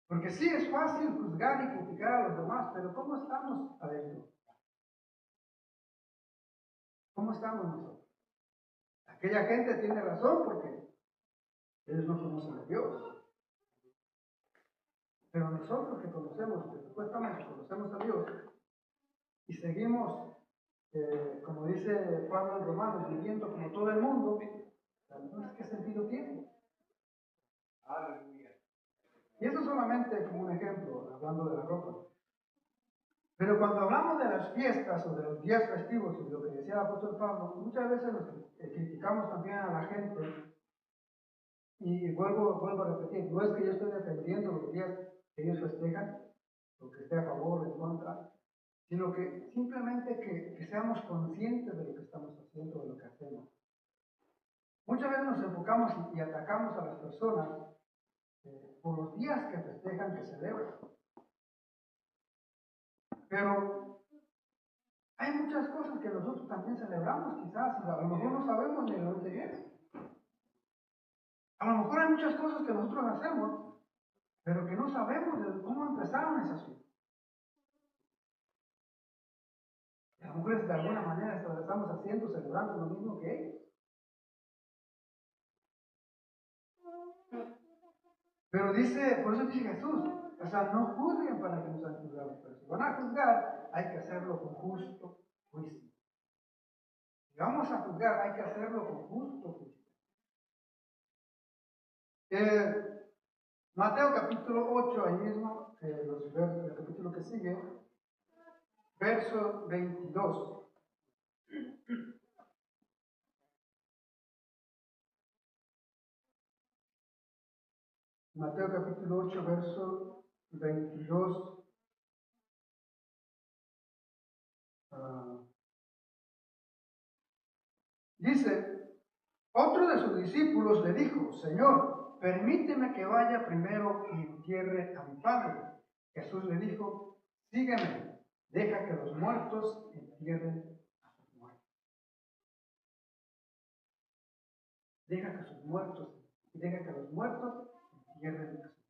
Porque sí es fácil juzgar y criticar a los demás, pero ¿cómo estamos adentro? ¿Cómo estamos nosotros? Aquella gente tiene razón porque ellos no conocen a Dios. Pero nosotros que conocemos, que supuestamente conocemos a Dios, y seguimos, como dice Pablo en Romanos, viviendo como todo el mundo, entonces ¿qué sentido tiene? Y eso solamente como un ejemplo, hablando de la ropa. Pero cuando hablamos de las fiestas o de los días festivos, y lo que decía el apóstol Pablo, muchas veces nos criticamos también a la gente, y vuelvo a repetir, no es que yo esté defendiendo los días que ellos festejan, o que esté a favor o en contra, sino que simplemente que seamos conscientes de lo que estamos haciendo, de lo que hacemos. Muchas veces nos enfocamos y atacamos a las personas por los días que festejan, que celebran. Pero hay muchas cosas que nosotros también celebramos, quizás, y a lo mejor no sabemos ni de dónde viene. A lo mejor hay muchas cosas que nosotros hacemos, pero que no sabemos de cómo empezaron esas cosas. A lo mejor de alguna manera estamos haciendo, celebrando lo mismo que ellos. Pero dice, por eso dice Jesús, o sea, no juzguen para que no sean juzgados, pero si van a juzgar, hay que hacerlo con justo juicio. Si vamos a juzgar, hay que hacerlo con justo juicio. Mateo capítulo 8, ahí mismo, el capítulo que sigue, verso 22. Mateo capítulo 8, verso 22 Dice, otro de sus discípulos le dijo, Señor, permíteme que vaya primero y entierre a mi padre. Jesús le dijo, sígueme, deja que los muertos entierren a sus muertos. Deja que los muertos entierren a sus muertos.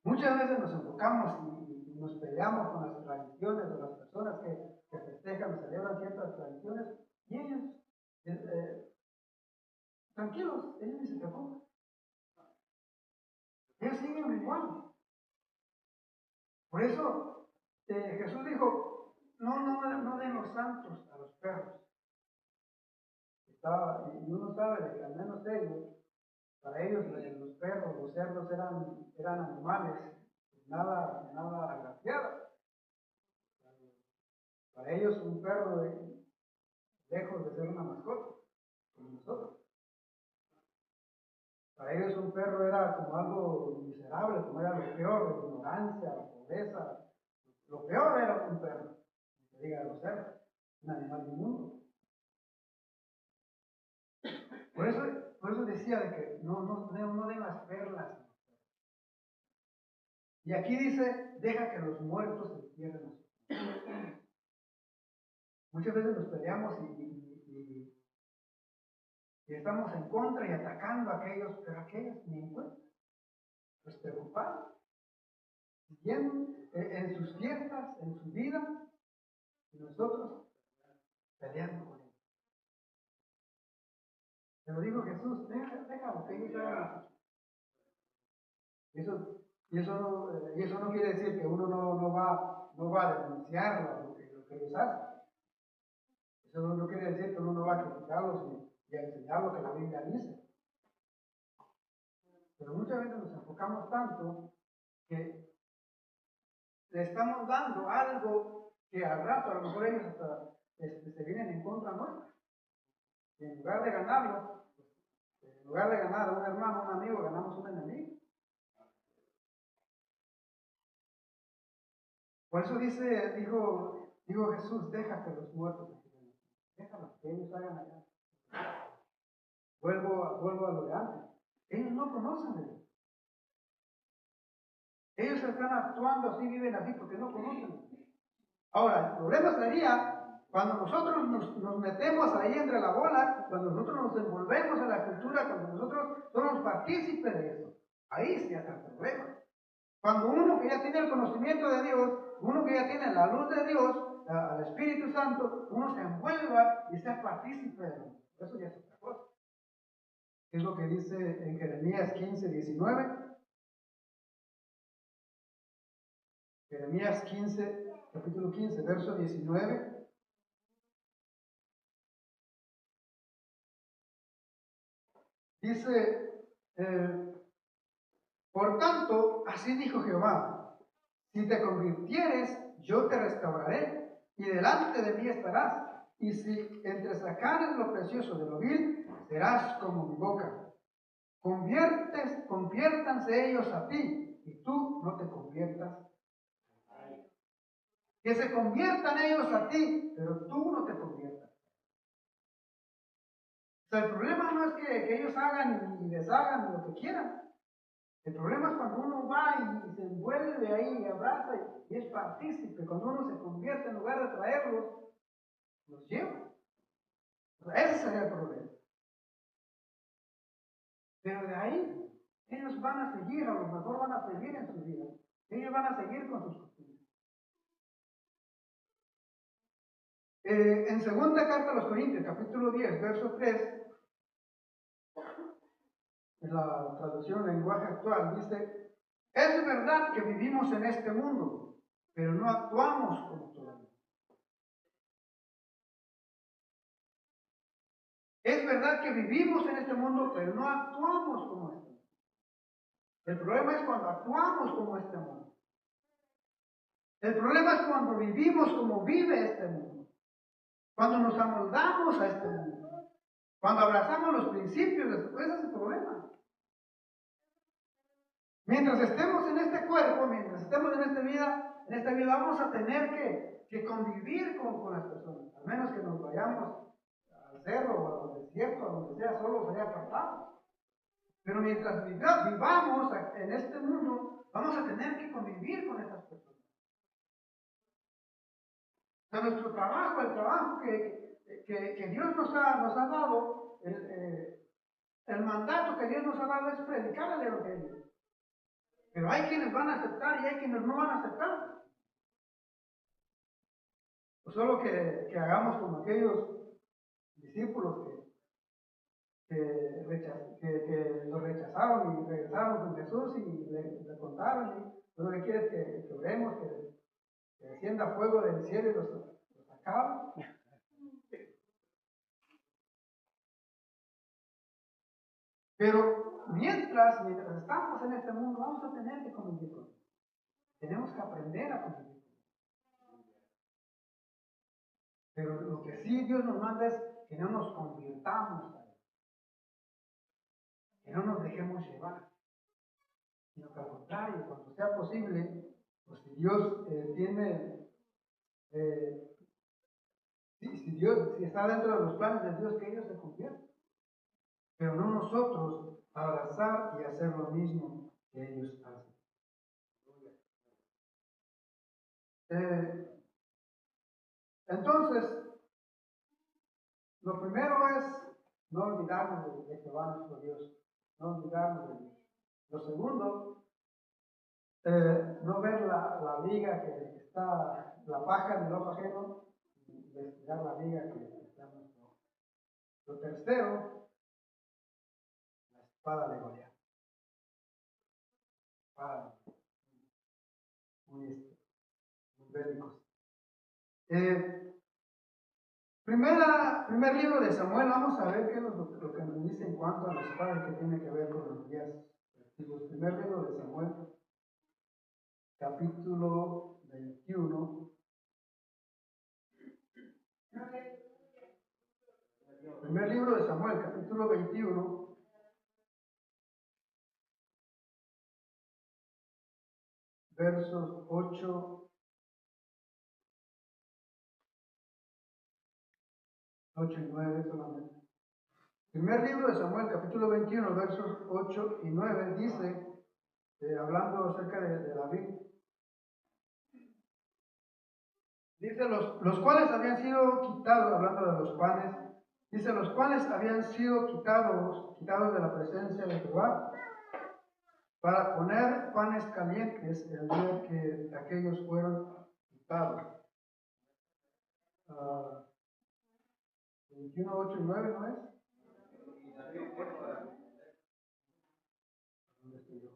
Muchas veces nos enfocamos y nos peleamos con las tradiciones de las personas que festejan o celebran ciertas tradiciones y ellos, tranquilos, ellos ni se preocupan. Ellos siguen igual. Por eso Jesús dijo, no den los santos a los perros. Y uno sabe de que al menos ellos, para ellos los perros, los cerdos eran animales, nada agraciados. Para ellos un perro, lejos de ser una mascota, como nosotros. Para ellos un perro era como algo miserable, como era lo peor, la ignorancia, la pobreza. Lo peor era un perro, que diga los cerdos, un animal inmundo. Por eso decía de que no den las perlas. Y aquí dice, deja que los muertos se entierren. Muchas veces nos peleamos y estamos en contra y atacando a aquellos, pero aquellos ni en cuenta. Los preocupados. Siguiendo en sus fiestas, en su vida, y nosotros peleando con ellos. Pero dijo Jesús, déjalo, que ellos hagan y eso no quiere decir que uno no va a denunciar lo que ellos hacen. Eso no quiere decir que uno no va a criticarlos y a enseñar lo que la Biblia dice. Pero muchas veces nos enfocamos tanto que le estamos dando algo que al rato a lo mejor ellos hasta se vienen en contra nuestra. Y en lugar de ganarlo, en lugar de ganar a un hermano, un amigo, ganamos un enemigo. Por eso dijo Jesús, deja que los muertos, déjalos que ellos hagan allá. Vuelvo a lo de antes. Ellos no conocen de Dios. Ellos están actuando así, viven así porque no conocen de Dios. Ahora, el problema sería cuando nosotros nos metemos ahí entre la bola, cuando nosotros nos envolvemos en la cultura, cuando nosotros somos partícipes de eso. Ahí sí está el problema. Cuando uno que ya tiene el conocimiento de Dios, uno que ya tiene la luz de Dios, al Espíritu Santo, uno se envuelva y sea partícipe de Dios. Eso ya es otra cosa. Es lo que dice en Jeremías 15, 19. Jeremías 15, capítulo 15, verso 19. Dice, por tanto, así dijo Jehová, si te convirtieres, yo te restauraré, y delante de mí estarás, y si entresacares lo precioso de lo vil, serás como mi boca. Conviértanse ellos a ti, y tú no te conviertas. Que se conviertan ellos a ti, pero tú no te conviertas. O sea, el problema no es que ellos hagan y deshagan lo que quieran. El problema es cuando uno va y se envuelve ahí y abraza y es partícipe. Cuando uno se convierte, en lugar de traerlos, los lleva. O sea, ese sería el problema. Pero de ahí, ellos van a seguir, a lo mejor van a seguir en su vida. Ellos van a seguir con sus costumbres. En segunda carta a los Corintios, capítulo 10, verso 3, en la traducción en lenguaje actual, dice, es verdad que vivimos en este mundo, pero no actuamos como todo el mundo. Es verdad que vivimos en este mundo, pero no actuamos como este mundo. El problema es cuando actuamos como este mundo. El problema es cuando vivimos como vive este mundo. Cuando nos amoldamos a este mundo. Cuando abrazamos los principios de este, ese es el problema. Mientras estemos en este cuerpo, mientras estemos en esta vida vamos a tener que convivir con las personas. Al menos que nos vayamos al cerro o al desierto, a donde sea, solo sería tratado. Pero mientras vivamos en este mundo, vamos a tener que convivir con estas personas. O sea, nuestro trabajo, el trabajo que Dios nos ha dado, el mandato que Dios nos ha dado es predicar el Evangelio. Pero hay quienes van a aceptar y hay quienes no van a aceptar. Pues solo que hagamos como aquellos discípulos que lo rechazaron y regresaron con Jesús y le contaron. Lo que quiere es que oremos, que descienda fuego del cielo y los acabe. Pero mientras estamos en este mundo, vamos a tener que convivir con él. Tenemos que aprender a convivir con él. Pero lo que sí Dios nos manda es que no nos convirtamos a él. Que no nos dejemos llevar. Sino que al contrario, cuando sea posible, pues si Dios si está dentro de los planes de Dios, que ellos se conviertan. Pero no nosotros abrazar y hacer lo mismo que ellos hacen. Entonces, lo primero es no olvidarnos de Jehová nuestro Dios, no olvidarnos de Dios. Lo segundo, no ver la viga que está, la paja en el ojo ajeno, y descuidar la viga que está en nuestro ojo. Lo tercero, la espada de Goliat. Espada, muy bélicos. Primer libro de Samuel, vamos a ver qué es lo que nos dice en cuanto a la espada que tiene que ver con los días festivos. Primer libro de Samuel, capítulo 21. Primer libro de Samuel, capítulo 21. Versos 8 y 9 solamente. Primer libro de Samuel, capítulo 21, versos 8 y 9, dice, hablando acerca de David, dice, los cuales habían sido quitados, hablando de los panes, dice, los cuales habían sido quitados de la presencia de Jehová, para poner panes calientes el día que aquellos fueron quitados. 21, 8 y 9, ¿no es? ¿Dónde estoy yo?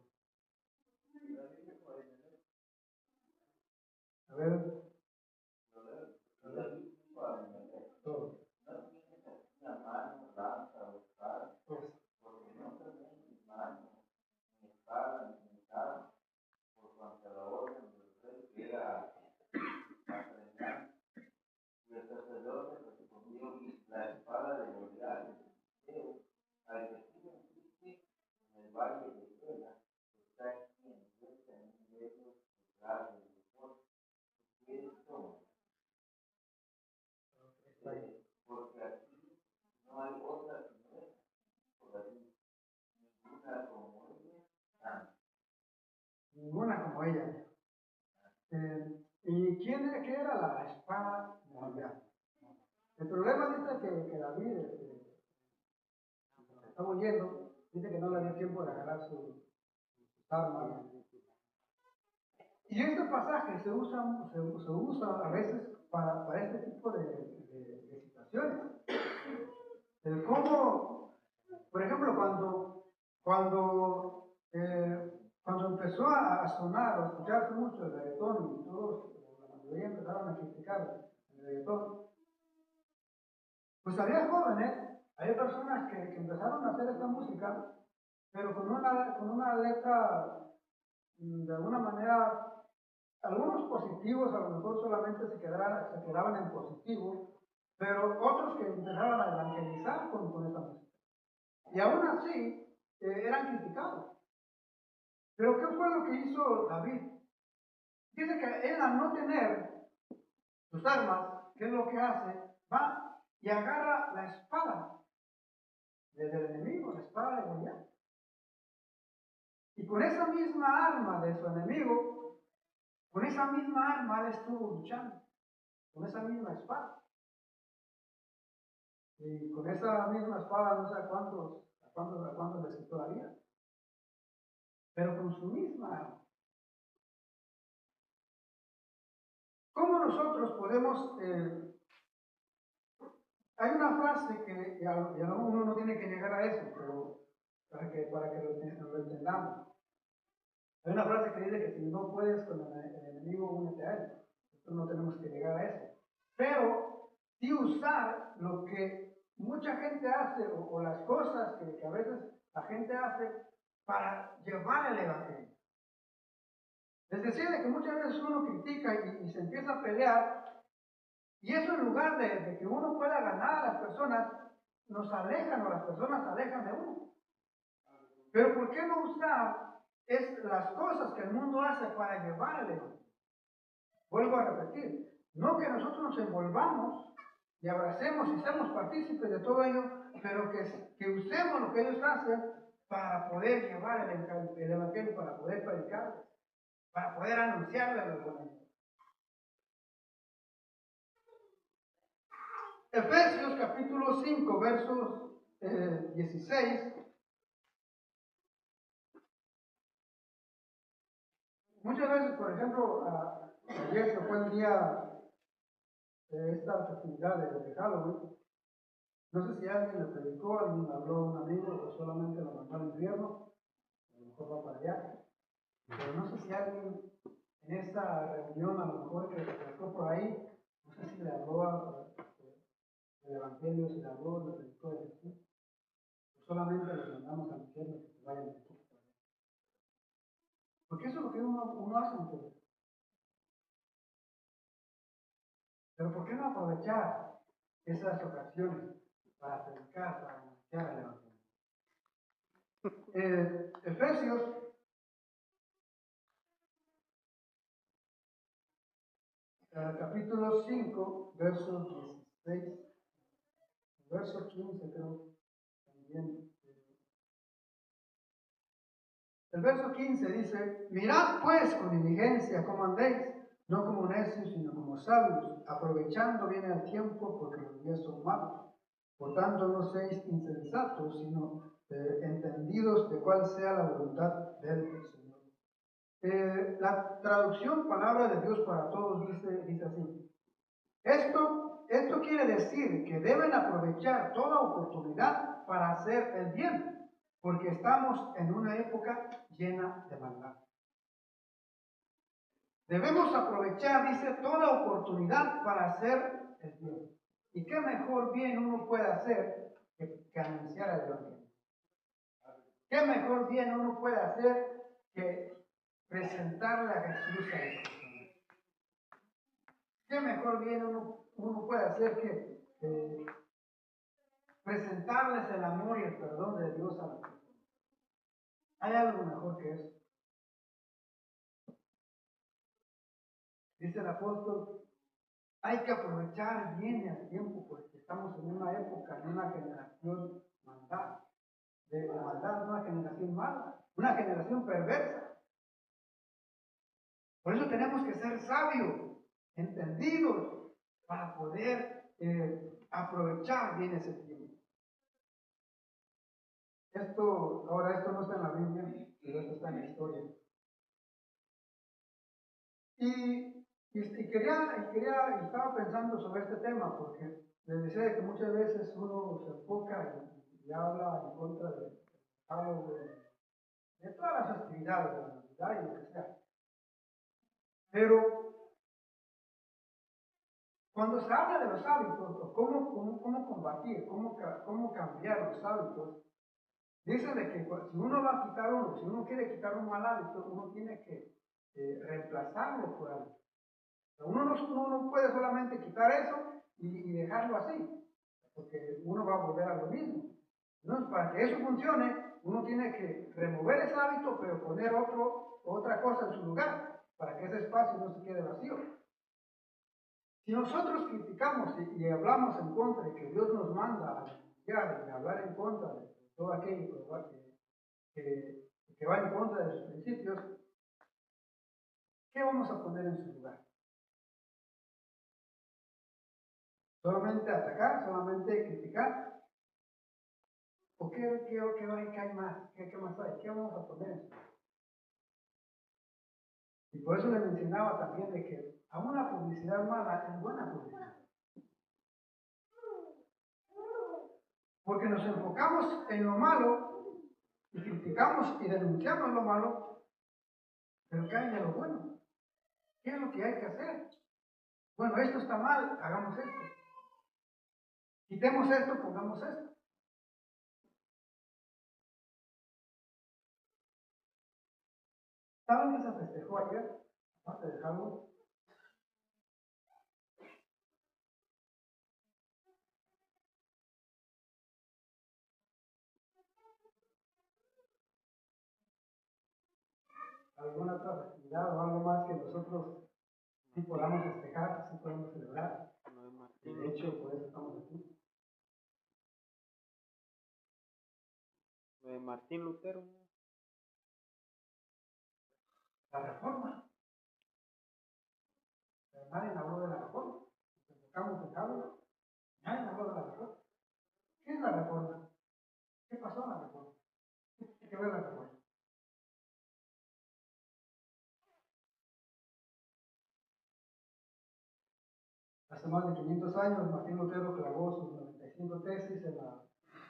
A ver. Todo. Ninguna como ella. ¿Y qué era la espada de Goliat? El problema dice que David estaba huyendo, dice que no le dio tiempo de agarrar sus armas. Y este pasaje se usa a veces para este tipo de situaciones. El cómo, por ejemplo, cuando empezó a sonar o a escucharse mucho el reggaetón y todos, la mayoría empezaron a criticar el reggaetón, pues había jóvenes, había personas que empezaron a hacer esta música, pero con una letra de alguna manera, algunos positivos a lo mejor solamente se quedaban en positivo, pero otros que empezaban a evangelizar con esta música. Y aún así eran criticados. Pero ¿qué fue lo que hizo David? Dice que él al no tener sus armas, ¿qué es lo que hace? Va y agarra la espada del enemigo, la espada de Goliat. Y con esa misma arma de su enemigo, con esa misma arma él estuvo luchando, con esa misma espada. Y con esa misma espada no sé a cuántos les quitó la vida, pero con su misma arma. ¿Cómo nosotros podemos... hay una frase que uno no tiene que llegar a eso, pero para que lo entendamos. Hay una frase que dice que si no puedes con el enemigo, únete a él. Nosotros no tenemos que llegar a eso. Pero sí usar lo que mucha gente hace o las cosas que a veces la gente hace para llevar el evangelio. Es decir, de que muchas veces uno critica y se empieza a pelear, y eso en lugar de que uno pueda ganar a las personas, nos alejan o las personas se alejan de uno. Pero ¿por qué no usar las cosas que el mundo hace para llevar el evangelio? Vuelvo a repetir, no que nosotros nos envolvamos y abracemos y seamos partícipes de todo ello, pero que usemos lo que ellos hacen para poder llevar el evangelio, para poder predicarles, para poder anunciarles los buenos. Efesios capítulo 5, versos 16. Muchas veces, por ejemplo, ayer que fue el día de esta festividad de Halloween, no sé si alguien le predicó, alguien habló a un amigo o solamente lo mandó al infierno, a lo mejor va para allá, pero no sé si alguien en esta reunión, a lo mejor que se predicó por ahí, no sé si le habló el evangelio, si le habló, le predicó de Jesús, o solamente los mandamos al infierno que se vayan de aquí. Porque eso es lo que uno hace entonces. Pero ¿por qué no aprovechar esas ocasiones para predicar, para anunciar el evangelio? Efesios capítulo 5, versos 16, verso 15 creo también. El verso 15 dice, mirad pues con diligencia cómo andéis, no como necios, sino como sabios, aprovechando bien el tiempo, porque los días son malos. Por tanto, no seáis insensatos, sino entendidos de cuál sea la voluntad del Señor. La traducción Palabra de Dios para Todos dice así. Esto quiere decir que deben aprovechar toda oportunidad para hacer el bien, porque estamos en una época llena de maldad. Debemos aprovechar, dice, toda oportunidad para hacer el bien. ¿Y qué mejor bien uno puede hacer que anunciar el evangelio? ¿Qué mejor bien uno puede hacer que presentarle a Jesús a las personas? ¿Qué mejor bien uno puede hacer que presentarles el amor y el perdón de Dios a las personas? ¿Hay algo mejor que eso? Dice el apóstol, hay que aprovechar bien el tiempo porque estamos en una época, en una generación de maldad, una generación mala, una generación perversa. Por eso tenemos que ser sabios, entendidos, para poder aprovechar bien ese tiempo. Esto no está en la Biblia, pero esto está en la historia. Y estaba pensando sobre este tema porque les decía que muchas veces uno se enfoca y habla en contra de todas las actividades de la Navidad y lo que sea. Pero cuando se habla de los hábitos, o cómo combatir, cómo cambiar los hábitos, dicen de que si uno va a quitar uno, si uno quiere quitar un mal hábito, uno tiene que reemplazarlo por algo. Uno no puede solamente quitar eso y dejarlo así, porque uno va a volver a lo mismo. Entonces, para que eso funcione, uno tiene que remover ese hábito, pero poner otra cosa en su lugar, para que ese espacio no se quede vacío. Si nosotros criticamos y hablamos en contra de que Dios nos manda a denunciar y a hablar en contra de todo aquello que va en contra de sus principios, ¿qué vamos a poner en su lugar? ¿Solamente atacar? ¿Solamente criticar? ¿O qué hay más? ¿Qué más hay? ¿Qué vamos a poner en su lugar? Y por eso le mencionaba también de que a una publicidad mala es buena publicidad. Porque nos enfocamos en lo malo y criticamos y denunciamos lo malo, pero ¿qué hay de lo bueno? ¿Qué es lo que hay que hacer? Bueno, esto está mal, hagamos esto. Quitemos esto, pongamos esto. ¿Saben que se festejó ayer? Aparte de Halloween. ¿Alguna otra actividad o algo más que nosotros sí podamos festejar, sí podemos celebrar? De hecho, por eso estamos aquí. Lo de Martín Lutero. La reforma. Pero nadie habló de la reforma. Nos enfocamos en Halloween. Nadie habló de la reforma. ¿Qué es la reforma? ¿Qué pasó en la reforma? ¿Qué tiene que ver la reforma? Hace más de 500 años, Martín Lutero clavó sus 95 tesis en la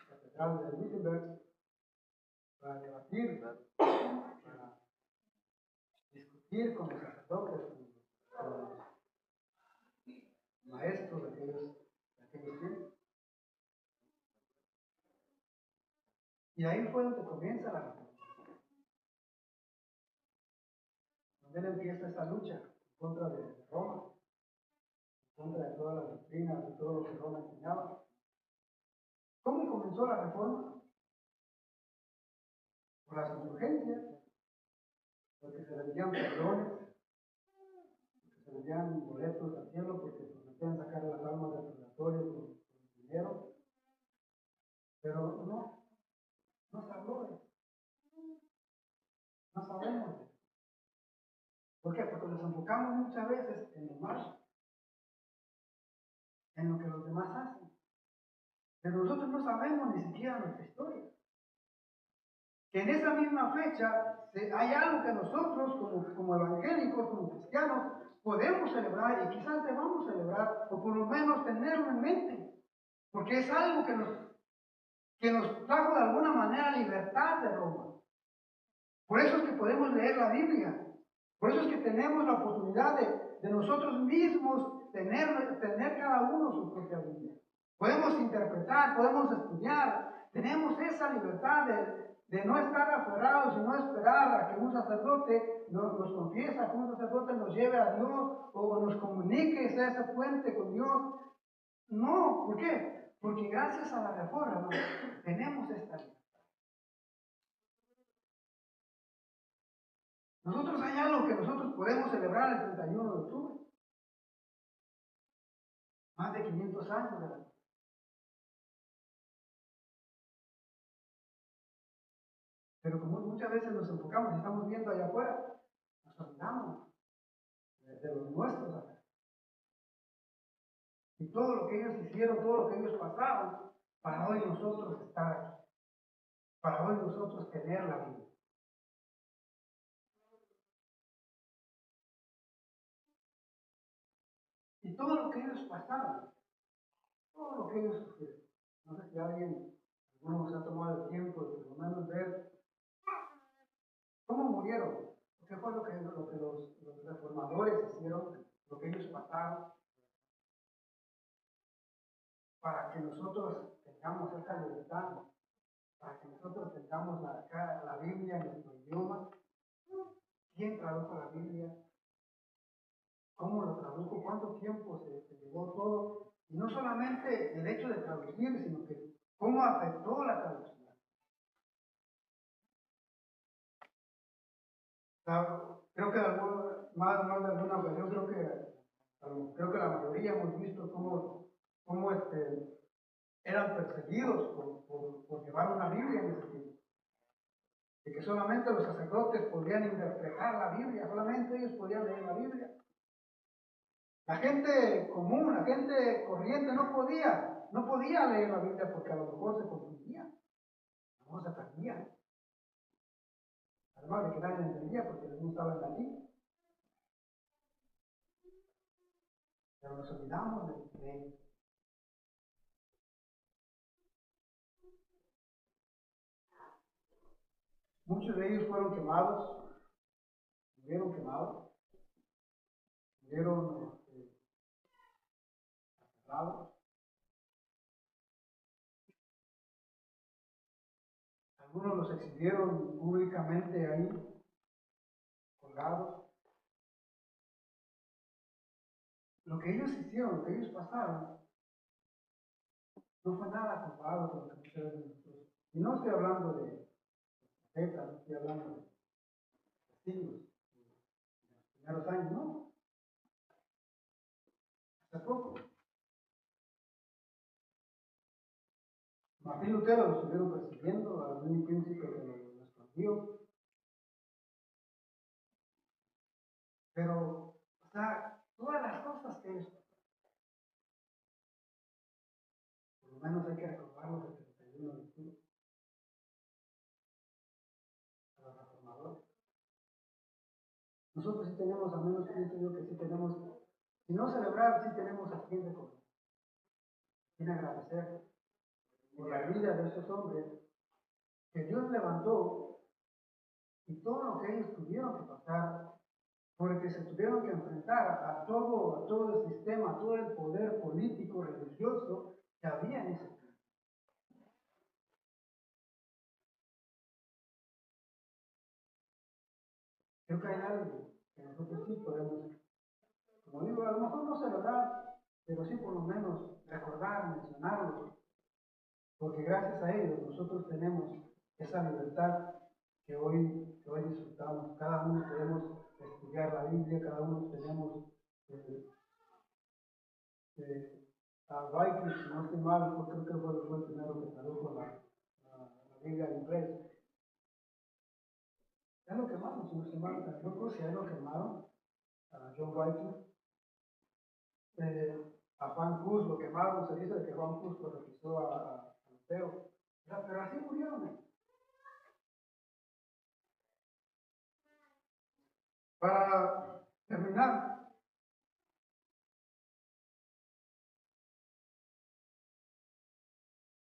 Catedral de Wittenberg para debatir, para discutir con los sacerdotes, con los maestros de aquellos tiempos. Y ahí fue donde comienza la reforma. Donde él empieza esa lucha en contra de Roma, en contra de todas las doctrinas, de todo lo que Roma enseñaba. ¿Cómo comenzó la reforma? Por las insurgencias, porque se vendían perdones, porque se vendían boletos al cielo, porque prometían sacar las almas del purgatorio con dinero. Pero no se habló de eso. No sabemos de eso. ¿Por qué? Porque nos enfocamos muchas veces en lo malo, en lo que los demás hacen. Pero nosotros no sabemos ni siquiera nuestra historia. Que en esa misma fecha hay algo que nosotros, como evangélicos, como cristianos, podemos celebrar y quizás debamos celebrar, o por lo menos tenerlo en mente. Porque es algo que nos trajo de alguna manera libertad de Roma. Por eso es que podemos leer la Biblia. Por eso es que tenemos la oportunidad de nosotros mismos tener cada uno su propia Biblia. Podemos interpretar, podemos estudiar. Tenemos esa libertad de no estar aferrados y no esperar a que un sacerdote nos confiese, a que un sacerdote nos lleve a Dios o nos comunique, sea ese puente con Dios. No, ¿por qué? Porque gracias a la reforma tenemos esta libertad. Nosotros hay algo que nosotros podemos celebrar el 31 de octubre. Más de 500 años de la... Pero como muchas veces nos enfocamos y estamos viendo allá afuera, nos olvidamos de los nuestros acá. Y todo lo que ellos hicieron, todo lo que ellos pasaron, para hoy nosotros estar aquí. Para hoy nosotros tener la vida. Y todo lo que ellos pasaron, todo lo que ellos sufrieron. No sé si alguno se ha tomado el tiempo de por lo menos ver cómo murieron. ¿Qué fue lo que los reformadores hicieron? Lo que ellos pasaron para que nosotros tengamos esta libertad, para que nosotros tengamos la Biblia en nuestro idioma. ¿Quién tradujo la Biblia? ¿Cómo lo tradujo? ¿Cuánto tiempo se llevó todo? Y no solamente el hecho de traducir, sino que cómo afectó la traducción. Creo que más de alguna ocasión, creo que creo que la mayoría hemos visto cómo eran perseguidos por llevar una Biblia en ese tiempo. De que solamente los sacerdotes podían interpretar la Biblia, solamente ellos podían leer la Biblia. La gente común, la gente corriente no podía leer la Biblia porque a lo mejor se confundía, a lo mejor se perdía. Además de que nadie entendía porque no estaba en latín. Pero nos olvidamos de ellos. Muchos de ellos fueron quemados, murieron quemados, murieron aserrados. Algunos los exhibieron públicamente ahí, colgados. Lo que ellos hicieron, lo que ellos pasaron, no fue nada comparado con lo que muchas veces nosotros. Y no estoy hablando de profetas, no estoy hablando de testigos, de los primeros años, no. Hasta poco. Martín Lutero lo estuvieron persiguiendo, a un príncipe que lo escondió. Pero, o sea, todas las cosas que ellos pasaron, por lo menos hay que recordarlos el 31 de octubre, a los reformadores. Nosotros sí tenemos, al menos pienso yo que sí tenemos, si no celebrar, sí tenemos a quien recordar, a quien agradecer por la vida de esos hombres que Dios levantó y todo lo que ellos tuvieron que pasar, porque se tuvieron que enfrentar a todo el sistema, a todo el poder político, religioso que había en ese tiempo. Creo que hay algo que nosotros sí podemos, como digo, a lo mejor no celebrar, pero sí por lo menos recordar, mencionarlo, porque gracias a ellos nosotros tenemos esa libertad que hoy disfrutamos. Cada uno podemos estudiar la Biblia, cada uno tenemos a Wycliffe, si no estoy mal, creo que fue el primero que tradujo la Biblia al inglés. Ya lo quemaron, si no estoy mal, yo creo que ya lo quemaron, a John Wycliffe. A Juan Hus lo quemaron, se dice que Juan Hus lo refusó a Lutero. Pero así murieron. Para terminar,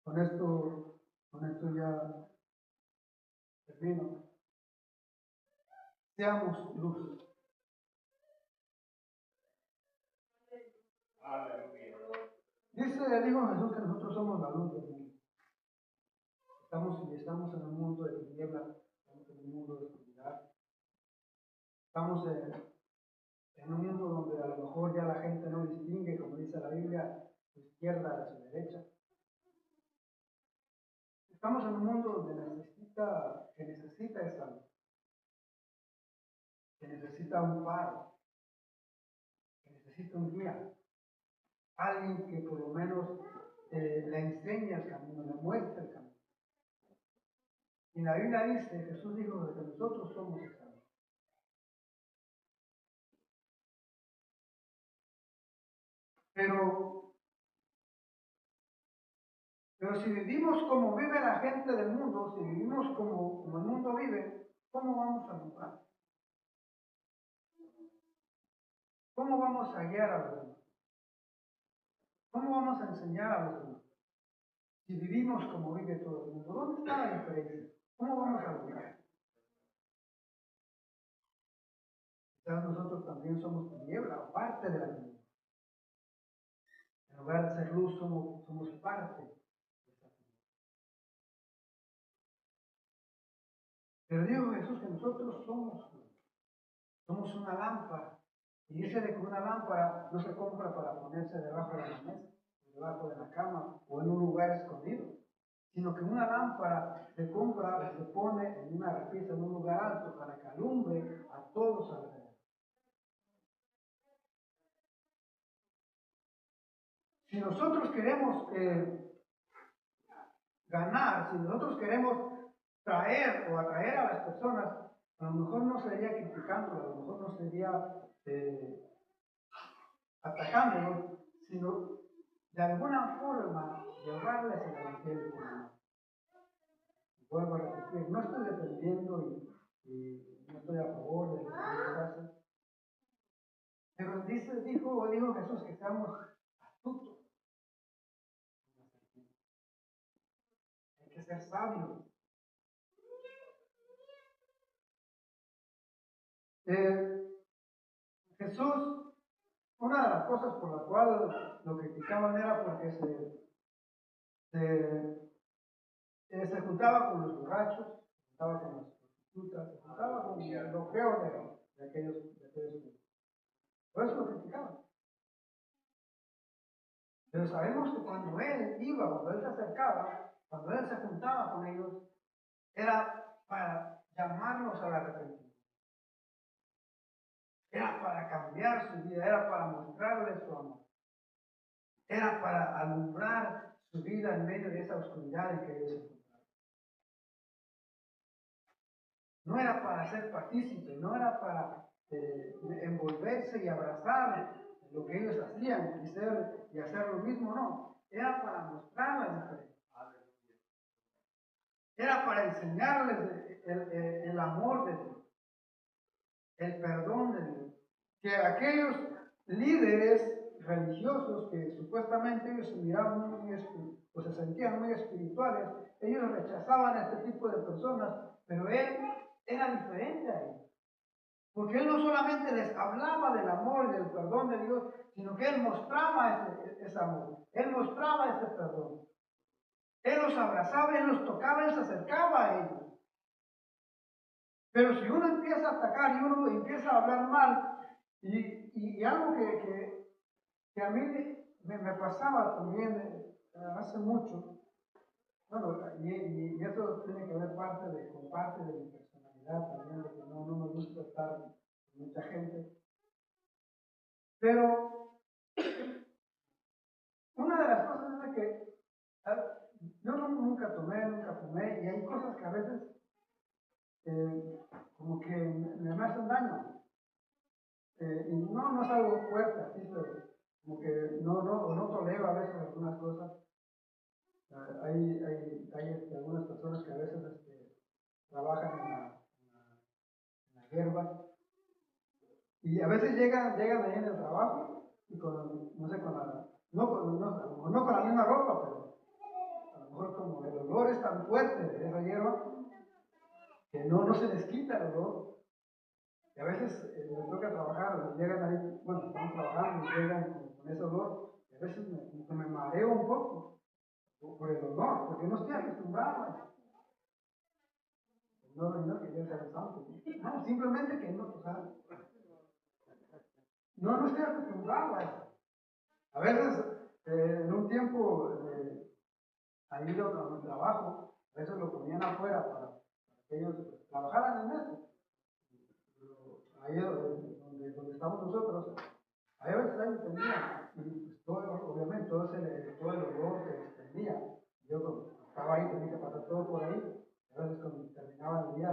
con esto ya termino. Seamos luz. Dijo Jesús que nosotros somos la luz del mundo. Estamos en un mundo de tinieblas, estamos en un mundo de oscuridad. Estamos en un mundo donde a lo mejor ya la gente no distingue, como dice la Biblia, su izquierda de su derecha. Estamos en un mundo donde que necesita esa luz, que necesita un faro, que necesita un guía, alguien que por lo menos le enseñe el camino, le muestre el camino. Y la Biblia dice, Jesús dijo que nosotros somos esa luz. Pero si vivimos como vive la gente del mundo, si vivimos como el mundo vive, ¿cómo vamos a alumbrar? ¿Cómo vamos a guiar a los demás? ¿Cómo vamos a enseñar a los demás? Si vivimos como vive todo el mundo, ¿dónde está la diferencia? ¿Cómo vamos a alumbrar? Quizás nosotros también somos tiniebla o parte de la tiniebla. En lugar de ser luz, somos parte de esa tiniebla. Pero dijo Jesús que nosotros somos una lámpara. Y dice de que una lámpara no se compra para ponerse debajo de la mesa, debajo de la cama o en un lugar escondido, sino que una lámpara se compra y se pone en una repisa, en un lugar alto, para que alumbre a todos alrededor. si nosotros queremos ganar, si nosotros queremos traer o atraer a las personas, a lo mejor no sería criticándolas, a lo mejor no sería atacándolos, sino de alguna forma llevarles el evangelio. Vuelvo a repetir, no estoy defendiendo y no estoy a favor de lo que ellos hacen, pero dijo Jesús que seamos astutos. Hay que ser sabios. Jesús, una de las cosas por las cuales lo criticaban era porque se juntaba con los borrachos, se juntaba con las prostitutas, se juntaba con lo peor de aquellos tiempos. Por eso lo criticaban. Pero sabemos que cuando él iba, cuando él se acercaba, cuando él se juntaba con ellos, era para llamarlos al arrepentimiento. Era para cambiar su vida, era para mostrarles su amor. Era para alumbrar su vida en medio de esa oscuridad en que ellos se encontraban. No era para ser partícipe, no era para envolverse y abrazar lo que ellos hacían y hacer lo mismo, no. Era para mostrar la diferencia. Era para enseñarles el amor de Dios, el perdón de Dios. Que aquellos líderes religiosos que supuestamente ellos se miraban o se sentían muy espirituales, ellos rechazaban a este tipo de personas, pero él era diferente a ellos. Porque él no solamente les hablaba del amor y del perdón de Dios, sino que él mostraba ese amor, él mostraba ese perdón. Él los abrazaba, él los tocaba, él se acercaba a ellos. Pero si uno empieza a atacar y uno empieza a hablar mal, y algo que a mí me pasaba también hace mucho, bueno, y eso tiene que ver con parte de mi personalidad también, de que no me gusta estar con mucha gente. Pero una de las cosas es que yo nunca fumé, y hay cosas que a veces como que me hacen daño. Y no es algo fuerte, así, pero como que no tolero a veces algunas cosas. Hay algunas personas que a veces trabajan en la hierba y a veces llegan ahí en el trabajo y no sé, no con la misma ropa, pero a lo mejor como el olor es tan fuerte de esa hierba que no se les quita el olor. Y a veces me toca trabajar, llegan ahí, bueno, estamos trabajando y llegan con ese olor, y a veces me mareo un poco por el olor, porque no estoy acostumbrado a eso. No que yo sea santo, no, simplemente que no, o sea, no estoy acostumbrado a eso. A veces, en un tiempo, ahí donde trabajo, a veces lo ponían afuera para que ellos trabajaran en eso. Ahí donde estamos nosotros, ahí a veces ahí tenía, y pues obviamente todo el olor que tenía. Yo cuando estaba ahí tenía que pasar todo por ahí, a veces cuando terminaba el día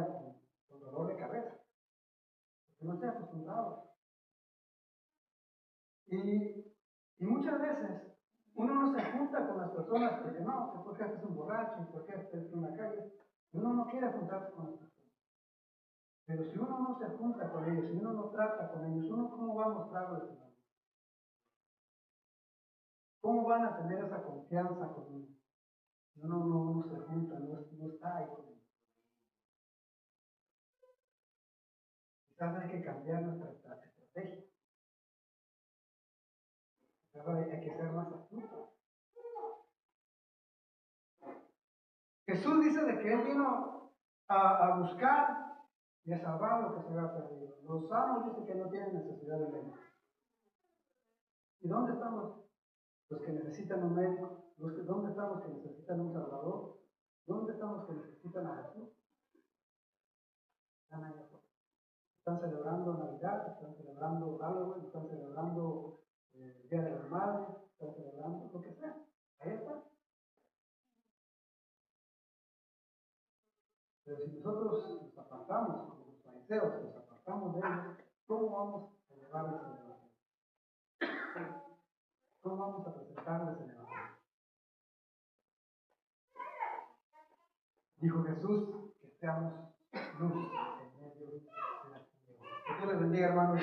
con dolor de cabeza, porque no estoy acostumbrado. Y muchas veces uno no se junta con las personas porque no, que porque este es un borracho, porque este es en la calle, y uno no quiere juntarse con las personas. Pero si uno no se junta con ellos, si uno no trata con ellos, ¿uno cómo va a mostrarles el amor? ¿Cómo van a tener esa confianza con uno? Si uno no se junta, no está ahí con ellos. Quizás hay que cambiar nuestra estrategia. Quizás hay que ser más astutos. Jesús dice de que Él vino a buscar y a salvar lo que se había perdido. Los sanos dicen que no tienen necesidad de médico. ¿Y dónde estamos los que necesitan un médico? ¿Dónde están los que necesitan un salvador? ¿Dónde están los que necesitan a Jesús? Están ahí afuera. Están celebrando Navidad, están celebrando Halloween, están celebrando el Día de las Madres, está celebrando, lo que sea. Ahí está. Pero si nosotros nos apartamos, como los fariseos, nos apartamos de ellos, ¿cómo vamos a llevarles el Evangelio? ¿Cómo vamos a presentarles el Evangelio? Dijo Jesús que seamos luz en medio de las tinieblas. Que Dios les bendiga, hermanos.